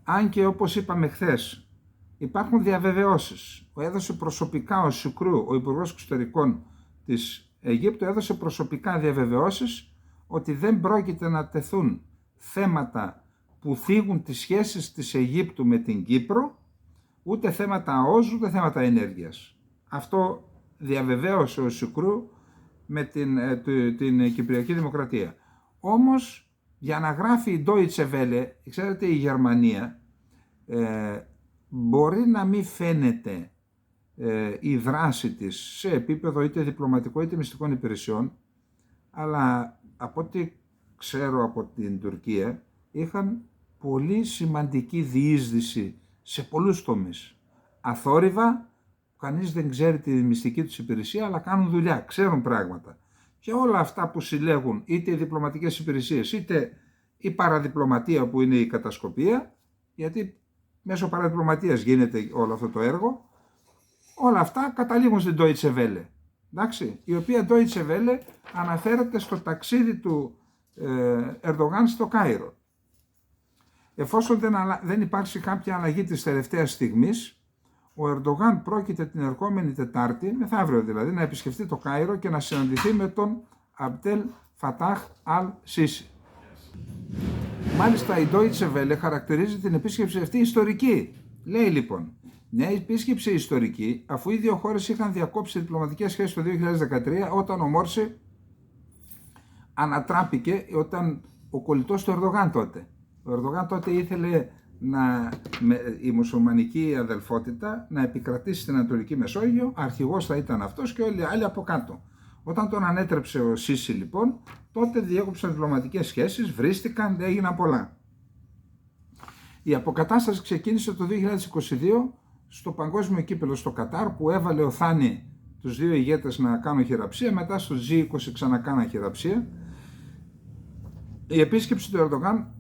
Αν και όπως είπαμε χθες, υπάρχουν διαβεβαιώσεις. Έδωσε προσωπικά ο Σουκρού, ο Υπουργός Εξωτερικών της Αιγύπτου, έδωσε προσωπικά διαβεβαιώσεις ότι δεν πρόκειται να τεθούν θέματα που θίγουν τις σχέσεις της Αιγύπτου με την Κύπρο, ούτε θέματα ΑΟΣ, ούτε θέματα ενέργειας. Αυτό διαβεβαίωσε ο Σουκρού με την Κυπριακή Δημοκρατία. Όμως, για να γράφει η Deutsche Welle, ξέρετε, η Γερμανία μπορεί να μην φαίνεται η δράση της σε επίπεδο είτε διπλωματικό είτε μυστικών υπηρεσιών, αλλά από ό,τι ξέρω από την Τουρκία είχαν πολύ σημαντική διείσδυση σε πολλούς τομείς. Αθόρυβα, κανείς δεν ξέρει τη μυστική τους υπηρεσία, αλλά κάνουν δουλειά, ξέρουν πράγματα. Και όλα αυτά που συλλέγουν είτε οι διπλωματικές υπηρεσίες είτε η παραδιπλωματία που είναι η κατασκοπία, γιατί μέσω παραδιπλωματίας γίνεται όλο αυτό το έργο, όλα αυτά καταλήγουν στην Deutsche Welle, εντάξει, η οποία Deutsche Welle αναφέρεται στο ταξίδι του Ερντογάν στο Κάιρο. Εφόσον δεν υπάρξει κάποια αλλαγή της τελευταίας στιγμής, ο Ερντογάν πρόκειται την ερχόμενη Τετάρτη, μεθαύριο δηλαδή, να επισκεφτεί το Κάιρο και να συναντηθεί με τον Αμπτέλ Φατάχ Αλ Σίσι. Μάλιστα η Deutsche Welle χαρακτηρίζει την επίσκεψη αυτή ιστορική. Λέει λοιπόν, μια επίσκεψη ιστορική, αφού οι δύο χώρες είχαν διακόψει διπλωματικές σχέσεις το 2013, όταν ο Μόρση ανατράπηκε, όταν ο κολλητός του Ερντογάν τότε. Ο Ερντογάν τότε ήθελε η μουσουλμανική αδελφότητα να επικρατήσει στην Ανατολική Μεσόγειο, αρχηγός θα ήταν αυτός και όλοι οι άλλοι από κάτω. Όταν τον ανέτρεψε ο Σίσι λοιπόν, τότε διέκοψαν διπλωματικές σχέσεις, βρίστηκαν, έγιναν πολλά. Η αποκατάσταση ξεκίνησε το 2022 στο παγκόσμιο κύπελλο στο Κατάρ, που έβαλε ο Θάνη τους δύο ηγέτες να κάνουν χειραψία, μετά στο G20 ξανακάναν χειραψία. Η επίσκεψη του Ερντογάν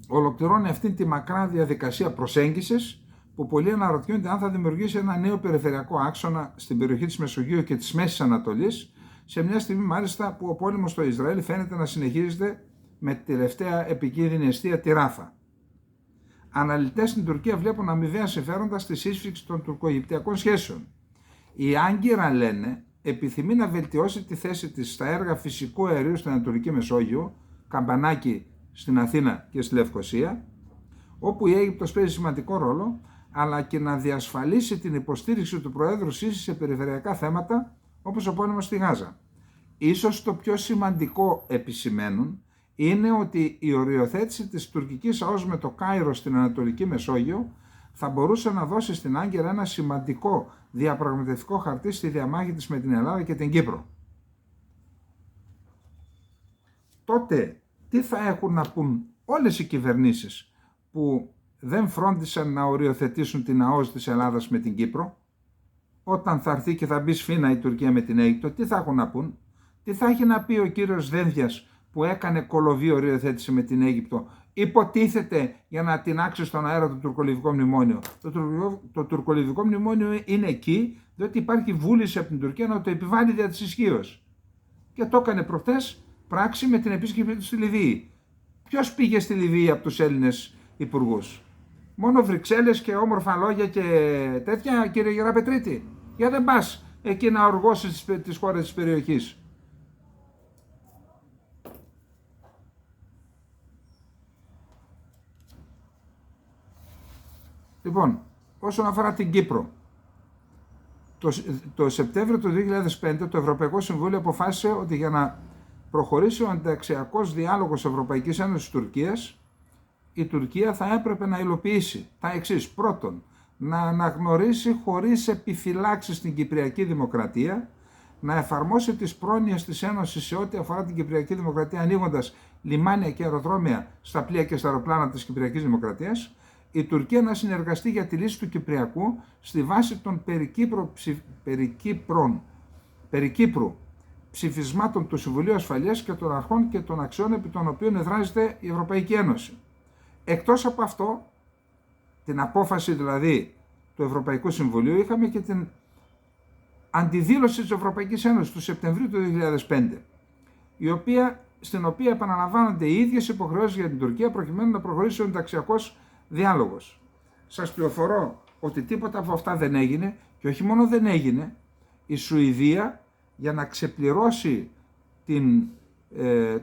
ολοκληρώνει αυτήν τη μακρά διαδικασία προσέγγισης, που πολλοί αναρωτιούνται αν θα δημιουργήσει ένα νέο περιφερειακό άξονα στην περιοχή της Μεσογείου και της Μέσης Ανατολής, σε μια στιγμή μάλιστα που ο πόλεμος στο Ισραήλ φαίνεται να συνεχίζεται με τη τελευταία επικίνδυνη εστία τη Ράφα. Αναλυτές στην Τουρκία βλέπουν αμοιβαία συμφέροντα στη σύσφυξη των τουρκο-αιγυπτιακών σχέσεων. Η Άγκυρα, λένε, επιθυμεί να βελτιώσει τη θέση της στα έργα φυσικού αερίου στην Ανατολική Μεσόγειο, καμπανάκι στην Αθήνα και στη Λευκοσία, όπου η Αίγυπτος παίζει σημαντικό ρόλο, αλλά και να διασφαλίσει την υποστήριξη του Προέδρου Σίση σε περιφερειακά θέματα, όπως ο πόλεμος στη Γάζα. Ίσως το πιο σημαντικό, επισημαίνουν, είναι ότι η οριοθέτηση της τουρκικής ΑΟΣ με το Κάιρο στην Ανατολική Μεσόγειο θα μπορούσε να δώσει στην Άγκυρα ένα σημαντικό διαπραγματευτικό χαρτί στη διαμάχη της με την Ελλάδα και την Κύπρο. Τότε τι θα έχουν να πούν όλες οι κυβερνήσεις που δεν φρόντισαν να οριοθετήσουν την ΑΟΣ της Ελλάδας με την Κύπρο? Όταν θα έρθει και θα μπει σφήνα η Τουρκία με την Αίγυπτο, τι θα έχουν να πούν? Τι θα έχει να πει ο κύριος Δένδιας που έκανε κολοβή οριοθέτηση με την Αίγυπτο, υποτίθεται για να τεινάξει στον αέρα το τουρκολιβικό μνημόνιο? Το τουρκολιβικό μνημόνιο είναι εκεί διότι υπάρχει βούληση από την Τουρκία να το επιβάλλει δια της ισχύως. Και το έκανε προχτές πράξη με την επίσκεψή του στη Λιβύη. Ποιος πήγε στη Λιβύη από τους Έλληνες υπουργούς? Μόνο Βρυξέλλες και όμορφα λόγια και τέτοια, κύριε Γεραπετρίτη. Για δεν πας εκεί να οργώσεις τις χώρες της περιοχής. Λοιπόν, όσον αφορά την Κύπρο, το Σεπτέμβριο του 2005 το Ευρωπαϊκό Συμβούλιο αποφάσισε ότι για να προχωρήσει ο ενταξιακός διάλογος Ευρωπαϊκής Ένωσης Τουρκίας, η Τουρκία θα έπρεπε να υλοποιήσει τα εξής. Πρώτον, να αναγνωρίσει χωρίς επιφυλάξεις την Κυπριακή Δημοκρατία, να εφαρμόσει τις πρόνοιες της Ένωσης σε ό,τι αφορά την Κυπριακή Δημοκρατία, ανοίγοντας λιμάνια και αεροδρόμια στα πλοία και στα αεροπλάνα της Κυπριακής Δημοκρατίας, η Τουρκία να συνεργαστεί για τη λύση του Κυπριακού στη βάση των περικύπρου ψηφισμάτων του Συμβουλίου Ασφαλείας και των αρχών και των αξιών επί των οποίων εδράζεται η Ευρωπαϊκή Ένωση. Εκτός από αυτό, την απόφαση δηλαδή του Ευρωπαϊκού Συμβουλίου, είχαμε και την αντιδήλωση της Ευρωπαϊκής Ένωσης του Σεπτεμβρίου του 2005, στην οποία επαναλαμβάνονται οι ίδιες υποχρεώσεις για την Τουρκία προκειμένου να προχωρήσει ο ενταξιακός διάλογος. Σας πληροφορώ ότι τίποτα από αυτά δεν έγινε, και όχι μόνο δεν έγινε, η Σουηδία, για να ξεπληρώσει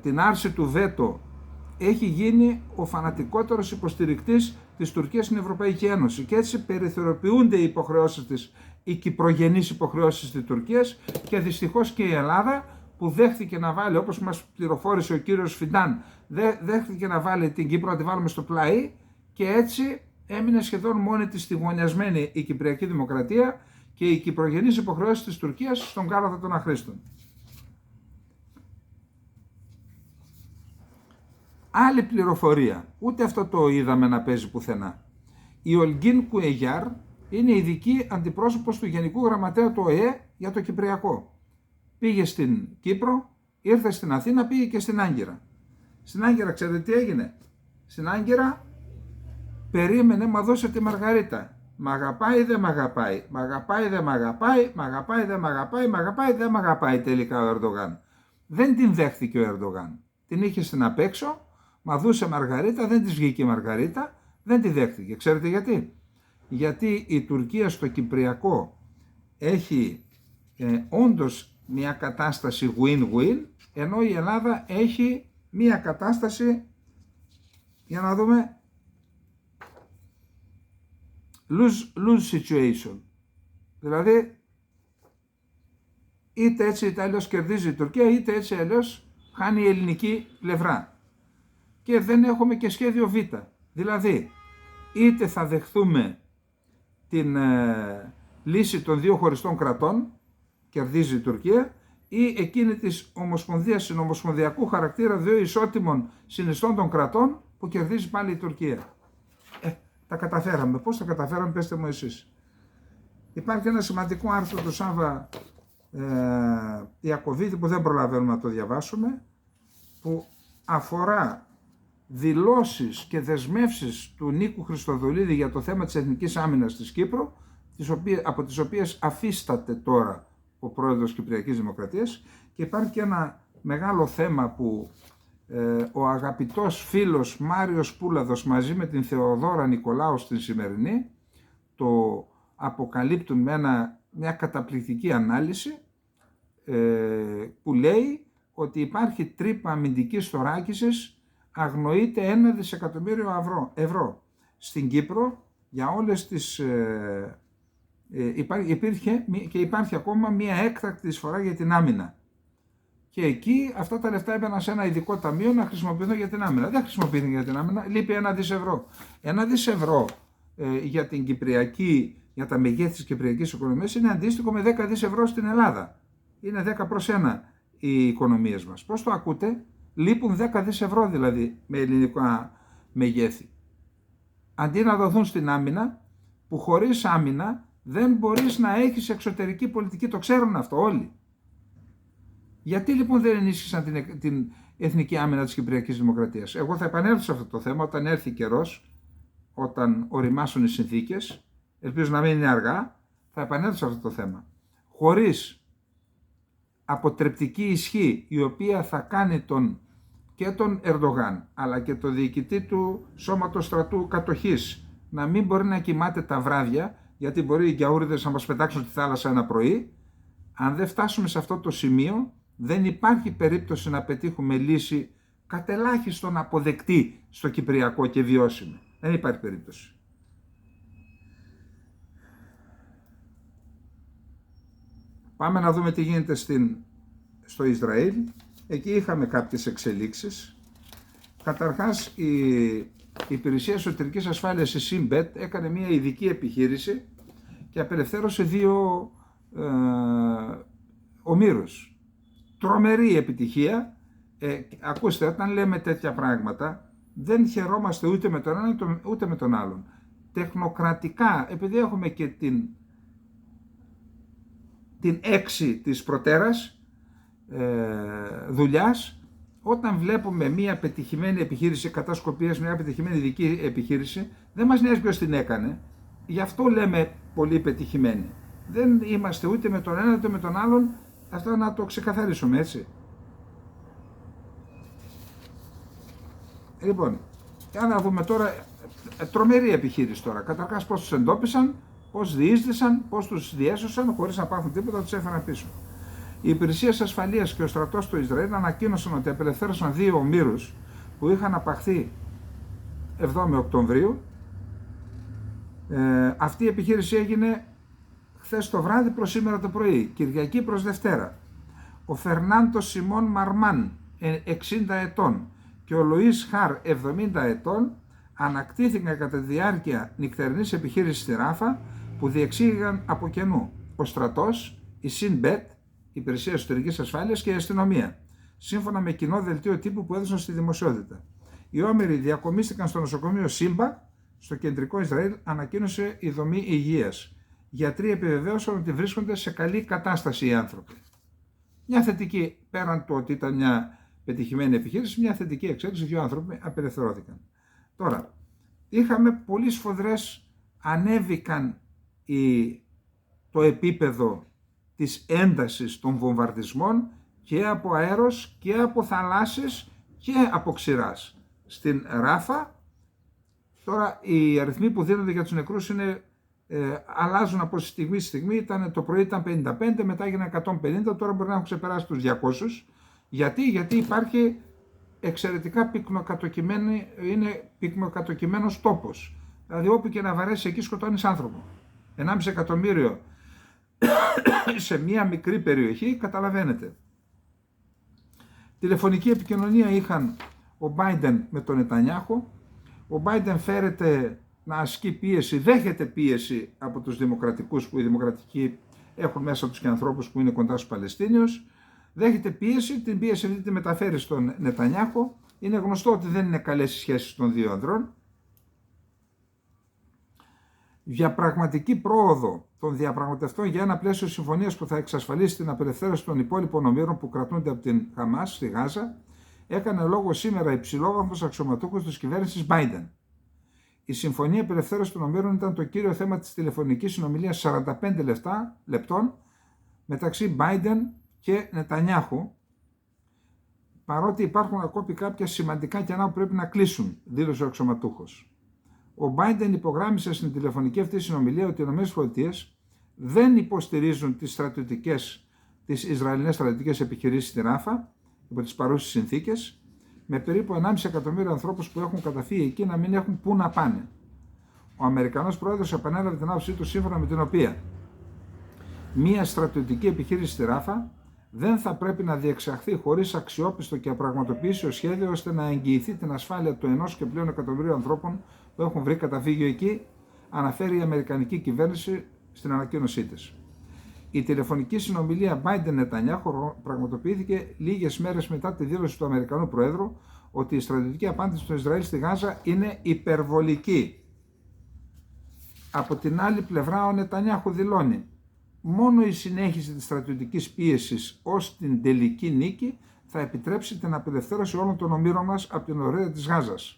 την άρση του βέτο, έχει γίνει ο φανατικότερος υποστηρικτής της Τουρκίας στην Ευρωπαϊκή Ένωση, και έτσι περιθωριοποιούνται οι υποχρεώσεις της, οι κυπρογενείς υποχρεώσεις της Τουρκίας, και δυστυχώς και η Ελλάδα, που δέχθηκε να βάλει, όπως μας πληροφόρησε ο κύριος Φιντάν, δέχθηκε να βάλει την Κύπρο, να τη βάλουμε στο πλάι, και έτσι έμεινε σχεδόν μόνη της στιγωνιασμένη η Κυπριακή Δημοκρατία και οι κυπρογενείς υποχρεώσεις της Τουρκίας στον κάλαθο των αχρήστων. Άλλη πληροφορία, ούτε αυτό το είδαμε να παίζει πουθενά. Η Ολγκίν Κουεγιάρ είναι ειδική αντιπρόσωπος του Γενικού Γραμματέα του ΟΕΕ για το Κυπριακό. Πήγε στην Κύπρο, ήρθε στην Αθήνα, πήγε και στην Άγκυρα. Στην Άγκυρα ξέρετε τι έγινε? Στην Άγκυρα περίμενε, μα δώσε τη Μαργαρίτα. Μ' αγαπάει, δεν μ' αγαπάει. Μ' αγαπάει, δεν μ' αγαπάει. Μ' αγαπάει, δεν μ' αγαπάει. Μ' αγαπάει, δεν μ' αγαπάει τελικά ο Ερντογάν. Δεν την δέχτηκε ο Ερντογάν. Την είχε στην απέξω, μα δούσε Μαργαρίτα, δεν της βγήκε η Μαργαρίτα, δεν τη δέχτηκε. Ξέρετε γιατί? Γιατί η Τουρκία στο Κυπριακό έχει όντως μια κατάσταση win-win, ενώ η Ελλάδα έχει μια κατάσταση, για να δούμε, lose situation. Δηλαδή, είτε έτσι είτε αλλιώς κερδίζει η Τουρκία, είτε έτσι αλλιώς χάνει η ελληνική πλευρά. Και δεν έχουμε και σχέδιο Β. Δηλαδή, είτε θα δεχθούμε την λύση των δύο χωριστών κρατών, κερδίζει η Τουρκία, ή εκείνη της ομοσπονδίας, συνομοσπονδιακού χαρακτήρα δύο ισότιμων συνιστών των κρατών, που κερδίζει πάλι η Τουρκία. Τα καταφέραμε. Πώς τα καταφέραμε, πέστε μου εσείς. Υπάρχει ένα σημαντικό άρθρο του Σάβα Ιακωβίδη που δεν προλαβαίνουμε να το διαβάσουμε, που αφορά δηλώσεις και δεσμεύσεις του Νίκου Χριστοδουλίδη για το θέμα της εθνικής άμυνας της Κύπρου, από τις οποίες αφίσταται τώρα ο πρόεδρος Κυπριακής Δημοκρατίας, και υπάρχει και ένα μεγάλο θέμα που ο αγαπητός φίλος Μάριος Πούλαδος μαζί με την Θεοδόρα Νικολάου στην Σημερινή το αποκαλύπτουν με μια καταπληκτική ανάλυση που λέει ότι υπάρχει τρύπα αμυντικής θωράκισης, αγνοείται 1 δισεκατομμύριο ευρώ. Στην Κύπρο για όλες τις... υπήρχε και υπάρχει ακόμα μια έκτακτη εισφορά για την άμυνα. Και εκεί αυτά τα λεφτά έμπαιναν σε ένα ειδικό ταμείο να χρησιμοποιηθούν για την άμυνα. Δεν χρησιμοποιήθηκαν για την άμυνα, λείπει 1 δις ευρώ. 1 δις ευρώ για την Κυπριακή, για τα μεγέθη της Κυπριακής οικονομίας είναι αντίστοιχο με 10 δις ευρώ στην Ελλάδα. Είναι 10 προς 1 οι οικονομίες μας. Πώς το ακούτε? Λείπουν 10 δις ευρώ δηλαδή με ελληνικά μεγέθη. Αντί να δοθούν στην άμυνα, που χωρίς άμυνα δεν μπορείς να έχεις εξωτερική πολιτική. Το ξέρουν αυτό όλοι. Γιατί λοιπόν δεν ενίσχυσαν την εθνική άμυνα της Κυπριακής Δημοκρατίας? Εγώ θα επανέλθω σε αυτό το θέμα όταν έρθει καιρός, όταν οριμάσουν οι συνθήκες, ελπίζω να μην είναι αργά, θα επανέλθω σε αυτό το θέμα. Χωρίς αποτρεπτική ισχύ η οποία θα κάνει και τον Ερντογάν αλλά και το διοικητή του σώματος στρατού κατοχής να μην μπορεί να κοιμάται τα βράδια, γιατί μπορεί οι γιαούριδες να μας πετάξουν τη θάλασσα ένα πρωί, αν δεν φτάσουμε σε αυτό το σημείο, δεν υπάρχει περίπτωση να πετύχουμε λύση κατελάχιστον αποδεκτή στο Κυπριακό και βιώσιμη. Δεν υπάρχει περίπτωση. Πάμε να δούμε τι γίνεται στο Ισραήλ. Εκεί είχαμε κάποιες εξελίξεις. Καταρχάς η Υπηρεσία Εσωτερικής Ασφάλειας, η ΣΥΜΠΕΤ, έκανε μια ειδική επιχείρηση και απελευθέρωσε 2 ομήρους. Τρομερή επιτυχία. Ακούστε, όταν λέμε τέτοια πράγματα δεν χαιρόμαστε ούτε με τον έναν ούτε με τον άλλον. Τεχνοκρατικά, επειδή έχουμε και την έξι της προτέρας δουλειάς, όταν βλέπουμε μια πετυχημένη επιχείρηση κατασκοπίας, μια πετυχημένη ειδική επιχείρηση, δεν μας νοιάζει ποιος την έκανε. Γι' αυτό λέμε πολύ πετυχημένη. Δεν είμαστε ούτε με τον ένα ούτε με τον άλλον. Αυτό να το ξεκαθαρίσουμε, έτσι. Λοιπόν, για να δούμε τώρα, τρομερή επιχείρηση τώρα. Καταρχάς πώς τους εντόπισαν, πώς διείσδησαν, πώς τους διέσωσαν, χωρίς να πάθουν τίποτα, τους έφεραν πίσω. Οι υπηρεσίες ασφαλείας και ο στρατός του Ισραήλ ανακοίνωσαν ότι απελευθέρωσαν 2 ομήρους που είχαν απαχθεί 7 Οκτωβρίου. Αυτή η επιχείρηση έγινε χθες το βράδυ προς σήμερα το πρωί, Κυριακή προς Δευτέρα. Ο Φερνάντο Σιμών Μαρμάν, 60 ετών, και ο Λουίς Χαρ, 70 ετών, ανακτήθηκαν κατά τη διάρκεια νυχτερινής επιχείρησης στη Ράφα που διεξήγαγαν από κενού ο στρατός, η ΣΥΝΜΠΕΤ, η Υπηρεσία Εσωτερικής Ασφάλειας και η αστυνομία, σύμφωνα με κοινό δελτίο τύπου που έδωσαν στη δημοσιότητα. Οι όμηροι διακομίστηκαν στο νοσοκομείο Σίμπα, στο κεντρικό Ισραήλ, ανακοίνωσε η δομή υγείας. Γιατροί επιβεβαίωσαν ότι βρίσκονται σε καλή κατάσταση οι άνθρωποι. Μια θετική, πέραν του ότι ήταν μια πετυχημένη επιχείρηση, μια θετική εξέλιξη, δύο άνθρωποι απελευθερώθηκαν. Τώρα, είχαμε πολύ σφοδρές, ανέβηκαν το επίπεδο της έντασης των βομβαρδισμών και από αέρος και από θαλάσσες και από ξηράς. Στην Ράφα, τώρα οι αριθμοί που δίνονται για τους νεκρούς αλλάζουν από στιγμή στη στιγμή. Το πρωί ήταν 55, μετά έγιναν 150, τώρα μπορεί να έχουν ξεπεράσει τους 200. Γιατί υπάρχει εξαιρετικά πυκνοκατοικημένος τόπος. Δηλαδή όπου και να βαρέσει εκεί σκοτώνεις άνθρωπο. 1,5 εκατομμύριο σε μία μικρή περιοχή, καταλαβαίνετε. Τηλεφωνική επικοινωνία είχαν ο Biden με τον Νετανιάχου. Ο Biden φέρεται να ασκεί πίεση, δέχεται πίεση από τους δημοκρατικούς, που οι δημοκρατικοί έχουν μέσα τους και ανθρώπους που είναι κοντά στους Παλαιστίνιους. Δέχεται πίεση, την πίεση τη μεταφέρει στον Νετανιάχου. Είναι γνωστό ότι δεν είναι καλές οι σχέσεις των δύο ανδρών. Για πραγματική πρόοδο των διαπραγματευτών για ένα πλαίσιο συμφωνίας που θα εξασφαλίσει την απελευθέρωση των υπόλοιπων ομήρων που κρατούνται από την Χαμάς στη Γάζα, έκανε λόγο σήμερα υψηλόβαθμος αξιωματούχος της κυβέρνησης Biden. Η συμφωνία απελευθέρωση των ομήρων ήταν το κύριο θέμα της τηλεφωνικής συνομιλίας 45 λεπτών μεταξύ Biden και Νετανιάχου, παρότι υπάρχουν ακόμη κάποια σημαντικά κενά που πρέπει να κλείσουν, δήλωσε ο αξιωματούχος. Ο Biden υπογράμμισε στην τηλεφωνική αυτή συνομιλία ότι οι ΗΠΑ δεν υποστηρίζουν τις Ισραηλινές στρατιωτικές επιχειρήσεις στη Ράφα υπό τις παρούσες συνθήκες, με περίπου 1,5 εκατομμύριο ανθρώπους που έχουν καταφύγει εκεί να μην έχουν πού να πάνε. Ο Αμερικανός πρόεδρος επανέλαβε την άποψή του, σύμφωνα με την οποία μία στρατιωτική επιχείρηση στη Ράφα δεν θα πρέπει να διεξαχθεί χωρίς αξιόπιστο και απραγματοποιήσιο σχέδιο ώστε να εγγυηθεί την ασφάλεια του 1 και πλέον εκατομμυρίου ανθρώπων που έχουν βρει καταφύγιο εκεί, αναφέρει η Αμερικανική κυβέρνηση στην ανακοίνωσή της. Η τηλεφωνική συνομιλία Biden-Νετανιάχου πραγματοποιήθηκε λίγες μέρες μετά τη δήλωση του Αμερικανού Προέδρου ότι η στρατιωτική απάντηση του Ισραήλ στη Γάζα είναι υπερβολική. Από την άλλη πλευρά, ο Νετανιάχου δηλώνει: μόνο η συνέχιση της στρατιωτικής πίεσης ως την τελική νίκη θα επιτρέψει την απελευθέρωση όλων των ομήρων μας από την ορέα της Γάζας.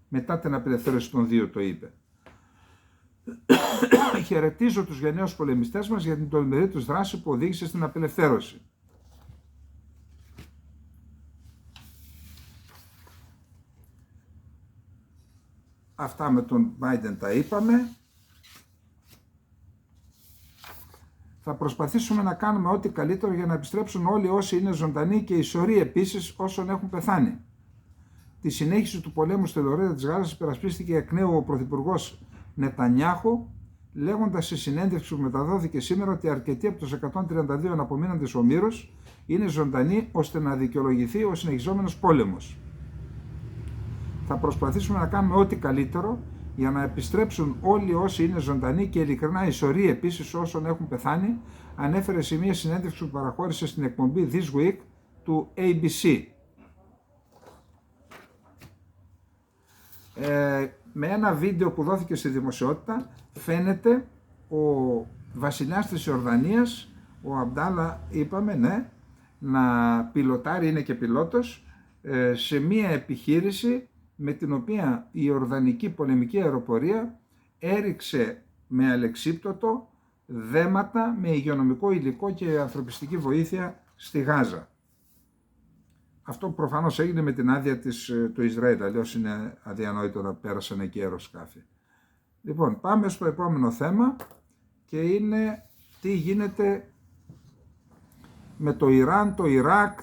Μετά την απελευθέρωση των δύο, το είπε. Χαιρετίζω τους γενναίους πολεμιστές μας για την τολμηρή τους δράση που οδήγησε στην απελευθέρωση. Αυτά με τον Biden τα είπαμε. Θα προσπαθήσουμε να κάνουμε ό,τι καλύτερο για να επιστρέψουν όλοι όσοι είναι ζωντανοί και οι σωροί επίσης όσων έχουν πεθάνει. Τη συνέχιση του πολέμου στη λωρίδα της Γάζας υπερασπίστηκε εκ νέου ο Πρωθυπουργός Νετανιάχου, λέγοντας σε συνέντευξη που μεταδόθηκε σήμερα ότι αρκετοί από τους 132 αναπομείναντες ομήρους είναι ζωντανοί ώστε να δικαιολογηθεί ο συνεχιζόμενος πόλεμος. Θα προσπαθήσουμε να κάνουμε ό,τι καλύτερο για να επιστρέψουν όλοι όσοι είναι ζωντανοί και ειλικρινά οι σωροί επίσης όσων έχουν πεθάνει, ανέφερε σε μια συνέντευξη που παραχώρησε στην εκπομπή This Week του ABC. Με ένα βίντεο που δόθηκε στη δημοσιότητα φαίνεται ο βασιλιάς της Ιορδανίας, ο Αμπντάλα είπαμε, ναι, να πιλοτάρει, είναι και πιλότος, σε μια επιχείρηση με την οποία η Ιορδανική πολεμική αεροπορία έριξε με αλεξίπτωτο δέματα με υγειονομικό υλικό και ανθρωπιστική βοήθεια στη Γάζα. Αυτό προφανώς έγινε με την άδεια του Ισραήλ, αλλιώς είναι αδιανόητο να πέρασαν εκεί αεροσκάφη. Λοιπόν, πάμε στο επόμενο θέμα και είναι τι γίνεται με το Ιράν, το Ιράκ,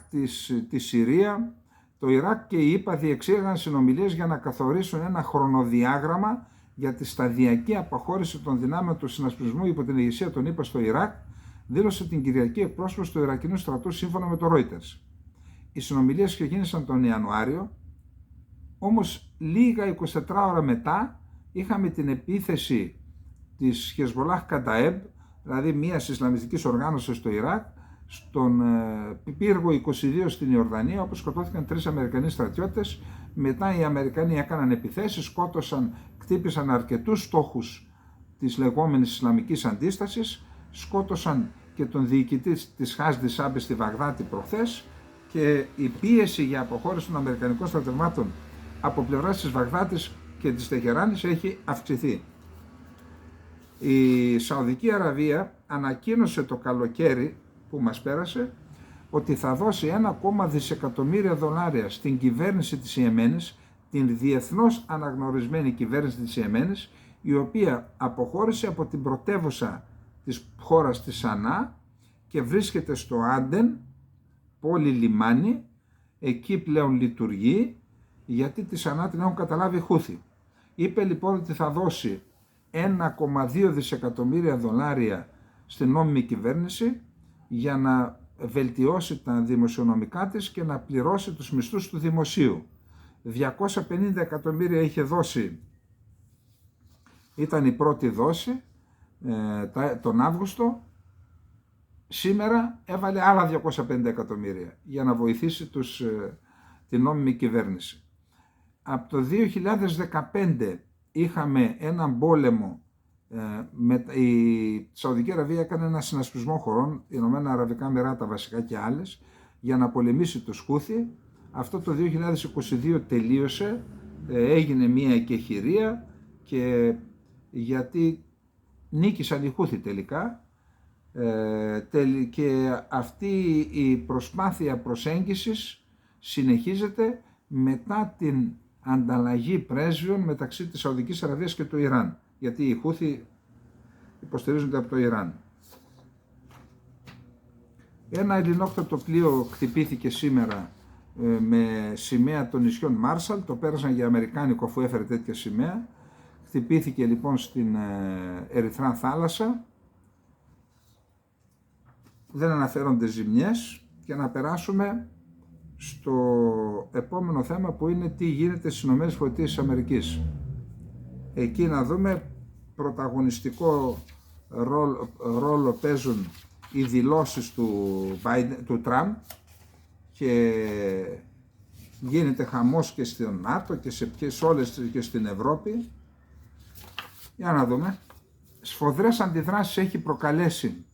τη Συρία. Το Ιράκ και οι ΗΠΑ διεξήγαγαν συνομιλίες για να καθορίσουν ένα χρονοδιάγραμμα για τη σταδιακή αποχώρηση των δυνάμεων του συνασπισμού υπό την ηγεσία των ΗΠΑ στο Ιράκ, δήλωσε την Κυριακή εκπρόσωπος του Ιρακινού στρατού σύμφωνα με το Reuters. Οι συνομιλίες ξεκίνησαν τον Ιανουάριο Όμως λίγα 24 ώρα μετά είχαμε την επίθεση της Χεσμολάχ Καταέμπ, δηλαδή μιας Ισλαμιστικής οργάνωσης στο Ιράκ, στον πύργο 22 στην Ιορδανία, όπου σκοτώθηκαν 3 Αμερικανοί στρατιώτες. Μετά οι Αμερικανοί έκαναν επιθέσεις, σκότωσαν, κτύπησαν αρκετούς στόχους της λεγόμενης Ισλαμικής Αντίστασης, σκότωσαν και τον διοικητή της Χάσδη Σάμπε στη Βαγδάτη προχθές, και η πίεση για αποχώρηση των Αμερικανικών στρατευμάτων από πλευράς της Βαγδάτης και της Τεχεράνης έχει αυξηθεί. Η Σαουδική Αραβία ανακοίνωσε το καλοκαίρι που μας πέρασε ότι θα δώσει 1,2 δισεκατομμύρια δολάρια στην κυβέρνηση της Ιεμένης, την διεθνώς αναγνωρισμένη κυβέρνηση της Ιεμένης, η οποία αποχώρησε από την πρωτεύουσα της χώρας της Σανά και βρίσκεται στο Άντεν, πόλη λιμάνι. Εκεί πλέον λειτουργεί, γιατί τη Σανά την έχουν καταλάβει Χούθη. Είπε λοιπόν ότι θα δώσει 1,2 δισεκατομμύρια δολάρια στην νόμιμη κυβέρνηση για να βελτιώσει τα δημοσιονομικά της και να πληρώσει τους μισθούς του δημοσίου. 250 εκατομμύρια είχε δώσει, ήταν η πρώτη δόση τον Αύγουστο. Σήμερα έβαλε άλλα 250 εκατομμύρια για να βοηθήσει την νόμιμη κυβέρνηση. Από το 2015 είχαμε έναν πόλεμο, η Σαουδική Αραβία έκανε ένα συνασπισμό χωρών, Ηνωμένα Αραβικά Εμιράτα βασικά και άλλες, για να πολεμήσει τους Χούθη. Αυτό το 2022 τελείωσε, έγινε μια εκεχηρία, και γιατί νίκησαν οι Χούθη τελικά, και αυτή η προσπάθεια προσέγγισης συνεχίζεται μετά την ανταλλαγή πρέσβειων μεταξύ της Σαουδικής Αραβίας και του Ιράν, γιατί οι Χούθη υποστηρίζονται από το Ιράν. Ένα ελληνόκτωτο πλοίο χτυπήθηκε σήμερα με σημαία των νησιών Μάρσαλ, το πέρασαν για αμερικάνικο αφού έφερε τέτοια σημαία. Χτυπήθηκε λοιπόν στην Ερυθρά θάλασσα, δεν αναφέρονται ζημιές, και να περάσουμε στο επόμενο θέμα που είναι τι γίνεται στις ΗΠΑ. Εκεί να δούμε πρωταγωνιστικό ρόλο παίζουν οι δηλώσεις του Τραμπ, και γίνεται χαμός και στο ΝΑΤΟ και σε όλες και στην Ευρώπη. Για να δούμε. Σφοδρές αντιδράσεις έχει προκαλέσει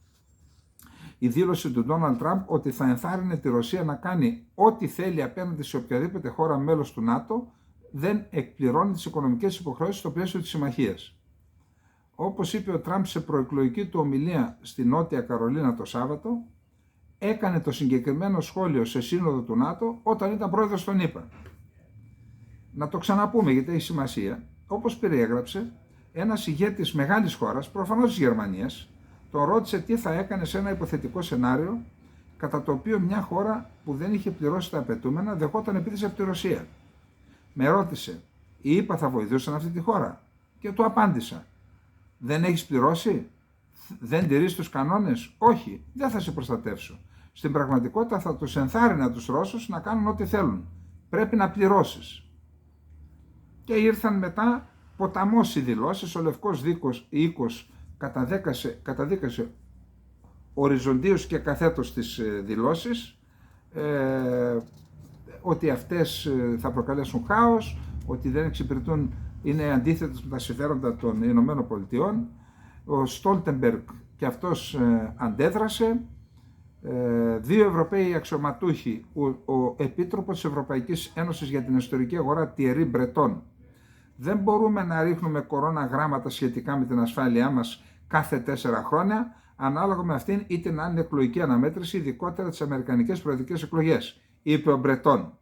η δήλωση του Ντόναλντ Τραμπ ότι θα ενθάρρυνε τη Ρωσία να κάνει ό,τι θέλει απέναντι σε οποιαδήποτε χώρα μέλος του ΝΑΤΟ δεν εκπληρώνει τις οικονομικές υποχρεώσεις στο πλαίσιο της συμμαχίας. Όπως είπε ο Τραμπ σε προεκλογική του ομιλία στη Νότια Καρολίνα το Σάββατο, έκανε το συγκεκριμένο σχόλιο σε σύνοδο του ΝΑΤΟ όταν ήταν πρόεδρος των ΗΠΑ. Να το ξαναπούμε γιατί έχει σημασία. Όπως περιέγραψε, ένας ηγέτης μεγάλης χώρας, προφανώς της Γερμανίας, τον ρώτησε τι θα έκανε σε ένα υποθετικό σενάριο κατά το οποίο μια χώρα που δεν είχε πληρώσει τα απαιτούμενα δεχόταν επίθεση από τη Ρωσία. Με ρώτησε, οι ΗΠΑ θα βοηθούσαν αυτή τη χώρα? Και του απάντησα, δεν έχεις πληρώσει? Δεν τηρείς τους κανόνες? Όχι, δεν θα σε προστατεύσω. Στην πραγματικότητα θα τους ενθάρρυνα τους Ρώσους να κάνουν ό,τι θέλουν. Πρέπει να πληρώσεις. Και ήρθαν μετά ποταμός οι δηλώσεις, ο Λευκός Οίκος καταδίκασε οριζοντίως και καθέτως τις δηλώσεις, ότι αυτές θα προκαλέσουν χάος, ότι δεν εξυπηρετούν, είναι αντίθετες με τα συμφέροντα των Ηνωμένων Πολιτειών. Ο Στόλτεμπεργκ και αυτός αντέδρασε. 2 Ευρωπαίοι αξιωματούχοι, ο Επίτροπος της Ευρωπαϊκής Ένωσης για την Εσωτερική Αγορά, Τιερί Μπρετόν. Δεν μπορούμε να ρίχνουμε κορώνα γράμματα σχετικά με την ασφάλειά μας κάθε 4 χρόνια, ανάλογα με αυτήν είτε να είναι εκλογική αναμέτρηση, ειδικότερα τις αμερικανικές προεδρικές εκλογές, είπε ο Μπρετόν.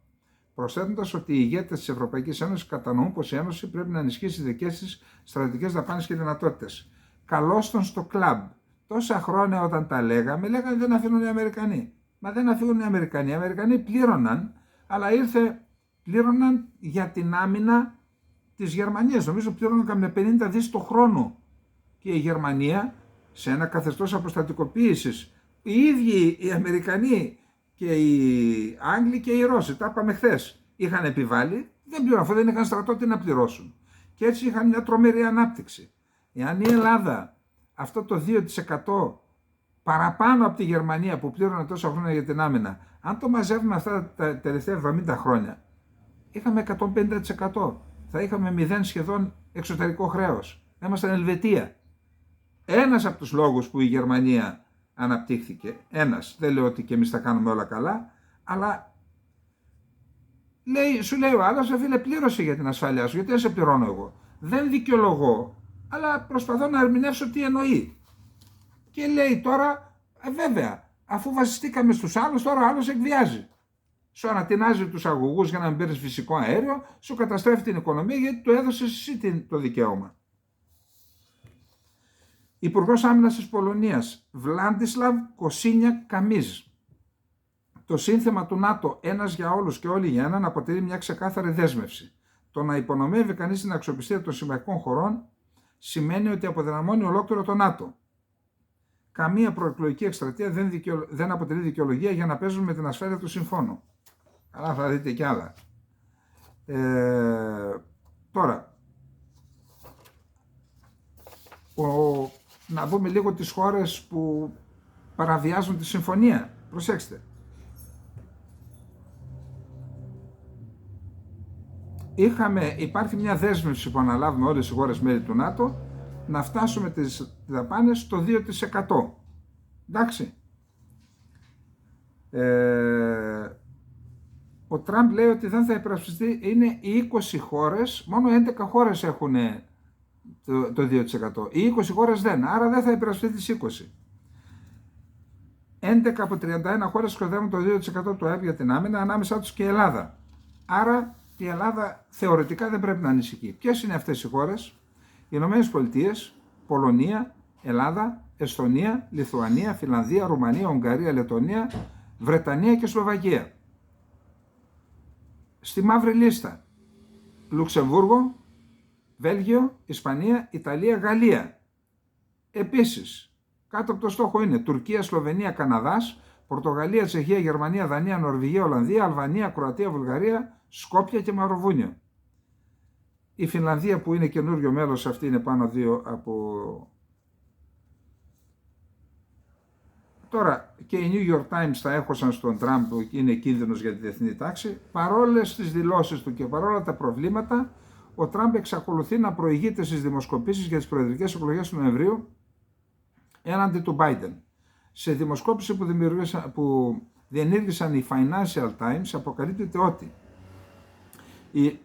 Προσθέτοντας ότι οι ηγέτες της Ευρωπαϊκής Ένωσης κατανοούν πως η Ένωση πρέπει να ενισχύσει τις δικές της στρατιωτικές δαπάνες και δυνατότητες. Καλώς τον στο κλαμπ. Τόσα χρόνια όταν τα λέγανε δεν αφήνουν οι Αμερικανοί. Μα δεν αφήνουν οι Αμερικανοί. Οι Αμερικανοί πλήρωναν, αλλά πλήρωναν για την άμυνα της Γερμανίας. Νομίζω πλήρωναν με 50 δις το χρόνο. Και η Γερμανία σε ένα καθεστώς αποστατικοποίησης, οι ίδιοι οι Αμερικανοί και οι Άγγλοι και οι Ρώσοι, τα είπαμε χθες, είχαν επιβάλει, Δεν πληρώνουν, αφού δεν είχαν στρατό, τι να πληρώσουν. Και έτσι είχαν μια τρομερή ανάπτυξη. Εάν η Ελλάδα αυτό το 2% παραπάνω από τη Γερμανία που πλήρωνε τόσα χρόνια για την άμυνα, αν το μαζεύουμε αυτά τα τελευταία 70 χρόνια, είχαμε 150%. Θα είχαμε 0 σχεδόν εξωτερικό χρέος. Θα ήμασταν Ελβετία. Ένας από τους λόγους που η Γερμανία αναπτύχθηκε, ένας, δεν λέω ότι και εμείς τα κάνουμε όλα καλά, αλλά σου λέει ο άλλος, φίλε, πλήρωσε για την ασφάλειά σου, γιατί δεν σε πληρώνω εγώ. Δεν δικαιολογώ, αλλά προσπαθώ να ερμηνεύσω τι εννοεί. Και λέει τώρα, βέβαια, αφού βασιστήκαμε στους άλλους, τώρα ο άλλος εκβιάζει. Σου ανατινάζει τους αγωγούς για να μην παίρνεις φυσικό αέριο, σου καταστρέφει την οικονομία γιατί του έδωσες εσύ το δικαίωμα. Υπουργός Άμυνας της Πολωνίας, Βλάντισλαβ Κοσίνια Καμίζ. Το σύνθεμα του ΝΑΤΟ, ένας για όλους και όλοι για έναν, αποτελεί μια ξεκάθαρη δέσμευση. Το να υπονομεύει κανείς την αξιοπιστία των συμμαχικών χωρών σημαίνει ότι αποδυναμώνει ολόκληρο το ΝΑΤΟ. Καμία προεκλογική εκστρατεία δεν αποτελεί δικαιολογία για να παίζουν με την ασφάλεια του συμφώνου. Αλλά θα δείτε κι άλλα. Τώρα, να δούμε λίγο τις χώρες που παραβιάζουν τη συμφωνία. Προσέξτε. Υπάρχει μια δέσμευση που αναλάβουμε όλες οι χώρες μέλη του ΝΑΤΟ να φτάσουμε τις δαπάνες στο 2%. Εντάξει. Ο Τραμπ λέει ότι δεν θα υπερασπιστεί, είναι οι 20 χώρες, μόνο 11 χώρες έχουν το 2%. Οι 20 χώρες δεν, άρα δεν θα υπερασπιστεί τις 20. 11 από 31 χώρες ξοδεύουν το 2% του ΑΕΠ για την άμυνα, ανάμεσά τους και η Ελλάδα. Άρα η Ελλάδα θεωρητικά δεν πρέπει να ανησυχεί. Ποιες είναι αυτές οι χώρες? Οι Ηνωμένες Πολιτείες, Πολωνία, Ελλάδα, Εσθονία, Λιθουανία, Φινλανδία, Ρουμανία, Ουγγαρία, Λετωνία, Βρετανία και Σλοβακία. Στη μαύρη λίστα, Λουξεμβούργο, Βέλγιο, Ισπανία, Ιταλία, Γαλλία. Επίσης, κάτω από το στόχο είναι Τουρκία, Σλοβενία, Καναδάς, Πορτογαλία, Τσεχία, Γερμανία, Δανία, Νορβηγία, Ολλανδία, Αλβανία, Κροατία, Βουλγαρία, Σκόπια και Μαυροβούνιο. Η Φινλανδία που είναι καινούριο μέλος, αυτή είναι πάνω από... Τώρα και οι New York Times τα έχωσαν στον Τραμπ που είναι κίνδυνος για τη διεθνή τάξη. Παρόλες τις δηλώσεις του και παρόλα τα προβλήματα, ο Τραμπ εξακολουθεί να προηγείται στις δημοσκοπήσεις για τις προεδρικές εκλογές του Νοεμβρίου έναντι του Biden. Σε δημοσκόπηση που διενήργησαν οι Financial Times αποκαλύπτεται ότι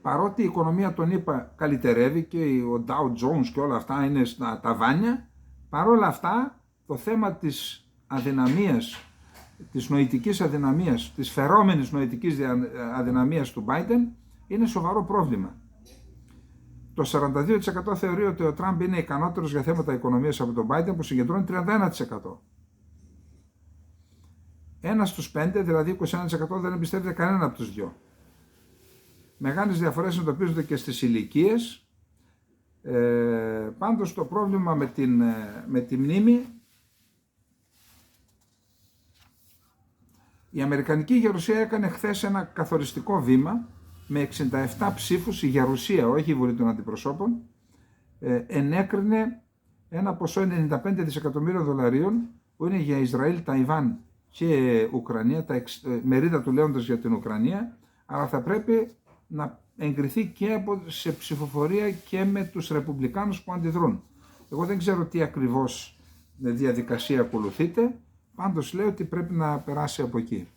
παρότι η οικονομία των ΗΠΑ καλυτερεύει και ο Dow Jones και όλα αυτά είναι στα ταβάνια, παρόλα αυτά το θέμα της αδυναμίας, της νοητικής αδυναμίας, της φερόμενης νοητικής αδυναμίας του Biden είναι σοβαρό πρόβλημα. Το 42% θεωρεί ότι ο Τραμπ είναι ικανότερος για θέματα οικονομίας από τον Biden που συγκεντρώνει 31%. Ένας στους 5, δηλαδή 21% δεν εμπιστεύεται κανένα από τους δυο. Μεγάλες διαφορές εντοπίζονται και στις ηλικίες. Πάντως το πρόβλημα με τη μνήμη, η Αμερικανική Γερουσία έκανε χθες ένα καθοριστικό βήμα με 67 ψήφους, η Γερουσία, όχι η Βουλή των Αντιπροσώπων, ενέκρινε ένα ποσό 95 δισεκατομμύριων δολαρίων που είναι για Ισραήλ, Ταϊβάν και Ουκρανία, τα μερίδα του λέοντος για την Ουκρανία, αλλά θα πρέπει να εγκριθεί και σε ψηφοφορία και με τους Ρεπουμπλικάνους που αντιδρούν. Εγώ δεν ξέρω τι ακριβώς διαδικασία ακολουθείται, πάντως λέω ότι πρέπει να περάσει από εκεί.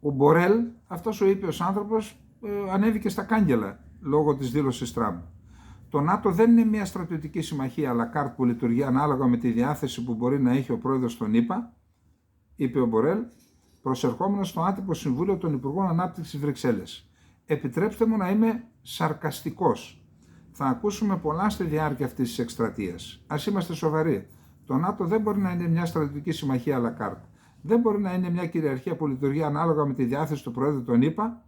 Ο Μπορέλ, αυτός ο ήπιος άνθρωπος, ανέβηκε στα κάγκελα λόγω της δήλωσης Τραμπ. Το ΝΑΤΟ δεν είναι μια στρατιωτική συμμαχία à la carte που λειτουργεί ανάλογα με τη διάθεση που μπορεί να έχει ο πρόεδρος των ΗΠΑ, είπε ο Μπορέλ, προσερχόμενος στο άτυπο Συμβούλιο των Υπουργών Ανάπτυξης Βρυξέλλες. Επιτρέψτε μου να είμαι σαρκαστικός. Θα ακούσουμε πολλά στη διάρκεια αυτής της εκστρατείας. Ας είμαστε σοβαροί. Το ΝΑΤΟ δεν μπορεί να είναι μια στρατιωτική συμμαχία à la carte. Δεν μπορεί να είναι μια κυριαρχία που λειτουργεί ανάλογα με τη διάθεση του Προέδρου των ΗΠΑ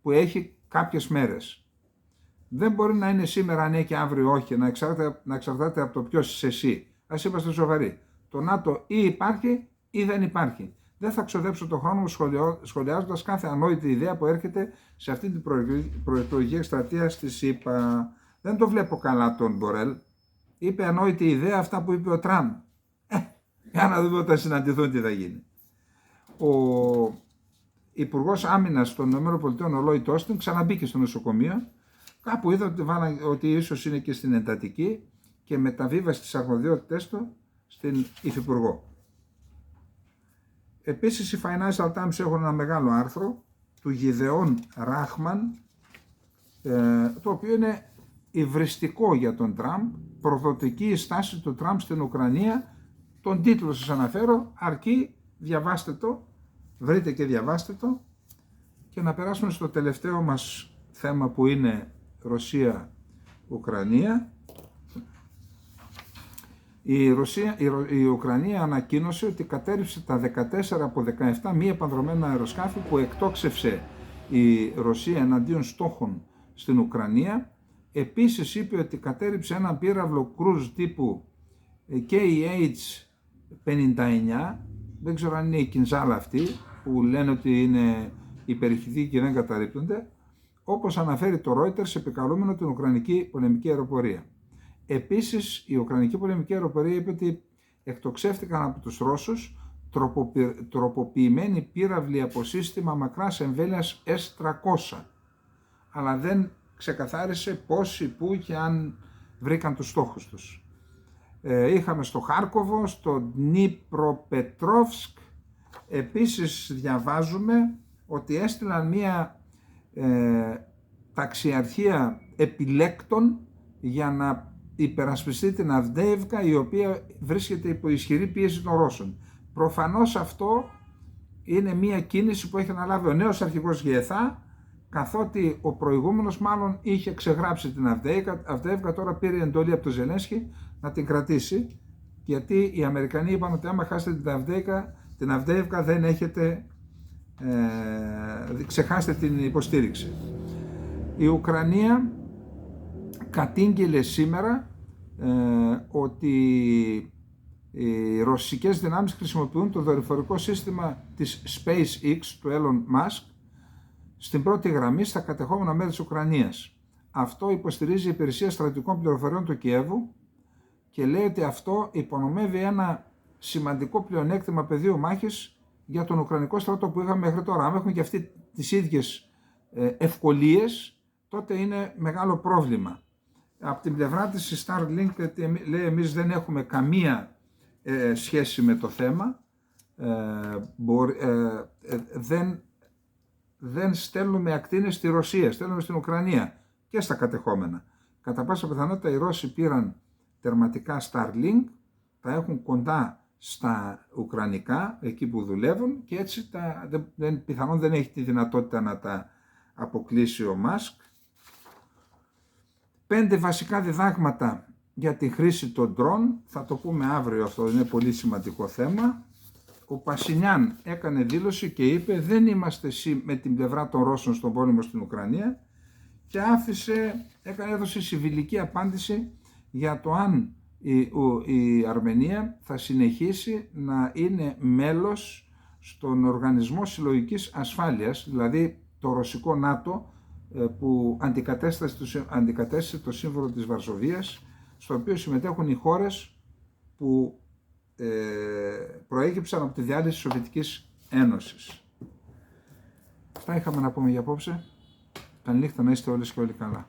που έχει κάποιες μέρες. Δεν μπορεί να είναι σήμερα ναι και αύριο όχι, να εξαρτάται από το ποιος είσαι εσύ. Ας είμαστε σοβαροί. Το ΝΑΤΟ ή υπάρχει ή δεν υπάρχει. Δεν θα ξοδέψω τον χρόνο μου σχολιάζοντας κάθε ανόητη ιδέα που έρχεται σε αυτή την προεκλογική εκστρατεία στη ΣΥΠΑ. Δεν το βλέπω καλά τον Μπορέλ. Είπε ανόητη ιδέα αυτά που είπε ο Τραμπ. Για να δούμε όταν συναντηθούν τι θα γίνει. Ο Υπουργός Άμυνας των ΗΠΑ, ο Λόιτ Όστιν, ξαναμπήκε στο νοσοκομείο. Κάπου είδα ότι ίσως είναι και στην εντατική και μεταβίβασε τις αρμοδιότητες του στην Υφυπουργό. Επίσης οι Financial Times έχουν ένα μεγάλο άρθρο του Γιδεών Ράχμαν, το οποίο είναι υβριστικό για τον Τραμπ, προδοτική η στάση του Τραμπ στην Ουκρανία. Τον τίτλο σας αναφέρω, αρκεί διαβάστε το, βρείτε και διαβάστε το, και να περάσουμε στο τελευταίο μας θέμα που είναι Ρωσία-Ουκρανία. Η Ουκρανία ανακοίνωσε ότι κατέρριψε τα 14 από 17 μη επανδρομένα αεροσκάφη που εκτόξευσε η Ρωσία εναντίον στόχων στην Ουκρανία. Επίσης είπε ότι κατέρριψε ένα πύραυλο κρούζ τύπου KH-59, δεν ξέρω αν είναι η Κινζάλα αυτή που λένε ότι είναι υπερηχητικοί και δεν καταρρίπτονται, όπως αναφέρει το Reuters επικαλούμενο την Ουκρανική πολεμική αεροπορία. Επίσης, η Ουκρανική πολεμική αεροπορία είπε ότι εκτοξεύτηκαν από τους Ρώσους τροποποιημένοι πύραυλοι από σύστημα μακράς εμβέλειας S-300, αλλά δεν ξεκαθάρισε πόσοι, πού και αν βρήκαν τους στόχους τους. Είχαμε στο Χάρκοβο, στο Ντνίπροπετρόφσκ. Επίσης διαβάζουμε ότι έστειλαν μία ταξιαρχία επιλέκτων για να υπερασπιστεί την Αυντέιβκα, η οποία βρίσκεται υπό ισχυρή πίεση των Ρώσων. Προφανώς αυτό είναι μία κίνηση που έχει αναλάβει ο νέος αρχηγός ΓΕΘΑ, καθότι ο προηγούμενος μάλλον είχε ξεγράψει την Αυντέιβκα, τώρα πήρε εντολή από τον Ζελένσκι να την κρατήσει, γιατί οι Αμερικανοί είπαν ότι άμα χάσετε την Αυντέιβκα δεν έχετε, ξεχάσετε την υποστήριξη. Η Ουκρανία κατήγγειλε σήμερα ότι οι ρωσικές δυνάμεις χρησιμοποιούν το δορυφορικό σύστημα της SpaceX του Elon Musk στην πρώτη γραμμή στα κατεχόμενα μέρη της Ουκρανίας. Αυτό υποστηρίζει η Υπηρεσία Στρατιωτικών Πληροφοριών του Κιέβου και λέει ότι αυτό υπονομεύει ένα σημαντικό πλεονέκτημα πεδίου μάχης για τον Ουκρανικό στρατό που είχαμε μέχρι τώρα. Αν έχουμε και αυτοί τις ίδιες ευκολίες, τότε είναι μεγάλο πρόβλημα. Από την πλευρά της η Starlink λέει εμείς δεν έχουμε καμία σχέση με το θέμα, δεν στέλνουμε ακτίνες στη Ρωσία, στέλνουμε στην Ουκρανία και στα κατεχόμενα. Κατά πάσα πιθανότητα οι Ρώσοι πήραν τερματικά Starlink, τα έχουν κοντά στα ουκρανικά, εκεί που δουλεύουν, και έτσι πιθανόν δεν έχει τη δυνατότητα να τα αποκλείσει ο Μάσκ. 5 βασικά διδάγματα για τη χρήση των ντρόν, θα το πούμε αύριο, αυτό είναι πολύ σημαντικό θέμα. Ο Πασινιάν έκανε δήλωση και είπε δεν είμαστε με την πλευρά των Ρώσων στον πόλεμο στην Ουκρανία, και έδωσε συμβιλική απάντηση για το αν η Αρμενία θα συνεχίσει να είναι μέλος στον Οργανισμό Συλλογικής Ασφάλειας, δηλαδή το ρωσικό ΝΑΤΟ, που αντικατέστησε το Σύμβολο της Βαρσοβίας, στο οποίο συμμετέχουν οι χώρες που προέκυψαν από τη διάλυση της Σοβιετικής Ένωσης. Αυτά είχαμε να πούμε για απόψε. Καληνύχτα, να είστε όλες και όλοι καλά.